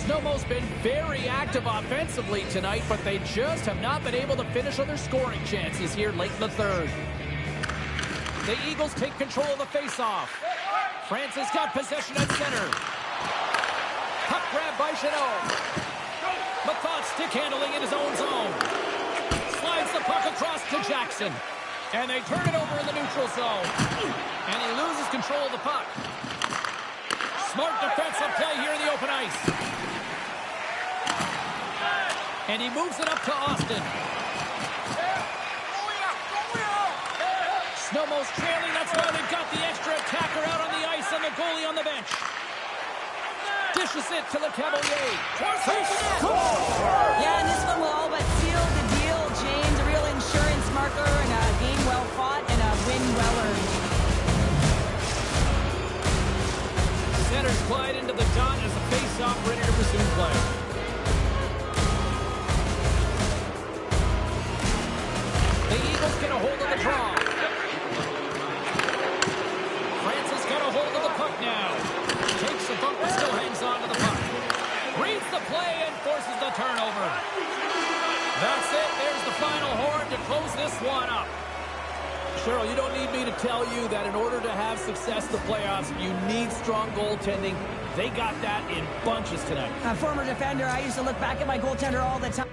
Speaker 1: Znojmo's been very active offensively tonight, but they just have not been able to finish on their scoring chances here late in the third. The Eagles take control of the faceoff. France has got possession at center. Puck grab by Janot. McThought stick handling in his own zone. Slides the puck across to Jackson. And they turn it over in the neutral zone. And he loses control of the puck. Smart defensive play here in the open ice. And he moves it up to Austin. Znojmo's trailing. That's why they've got the extra attacker out on the ice and the goalie on the bench. Dishes it to Le Cavalier.
Speaker 2: Yeah, and this one will all but seal the deal, James. A real insurance marker and a game well fought and a win well earned.
Speaker 1: Centers glide into the dot as the face-off ready to resume play. The Eagles get a hold of the draw. France has got a hold of the puck now. Takes the bump but still hangs on to the puck. Reads the play and forces the turnover. That's it. There's the final horn to close this one up. Cheryl, you don't need me to tell you that in order to have success in the playoffs, you need strong goaltending. They got that in bunches tonight.
Speaker 2: A former defender, I used to look back at my goaltender all the time.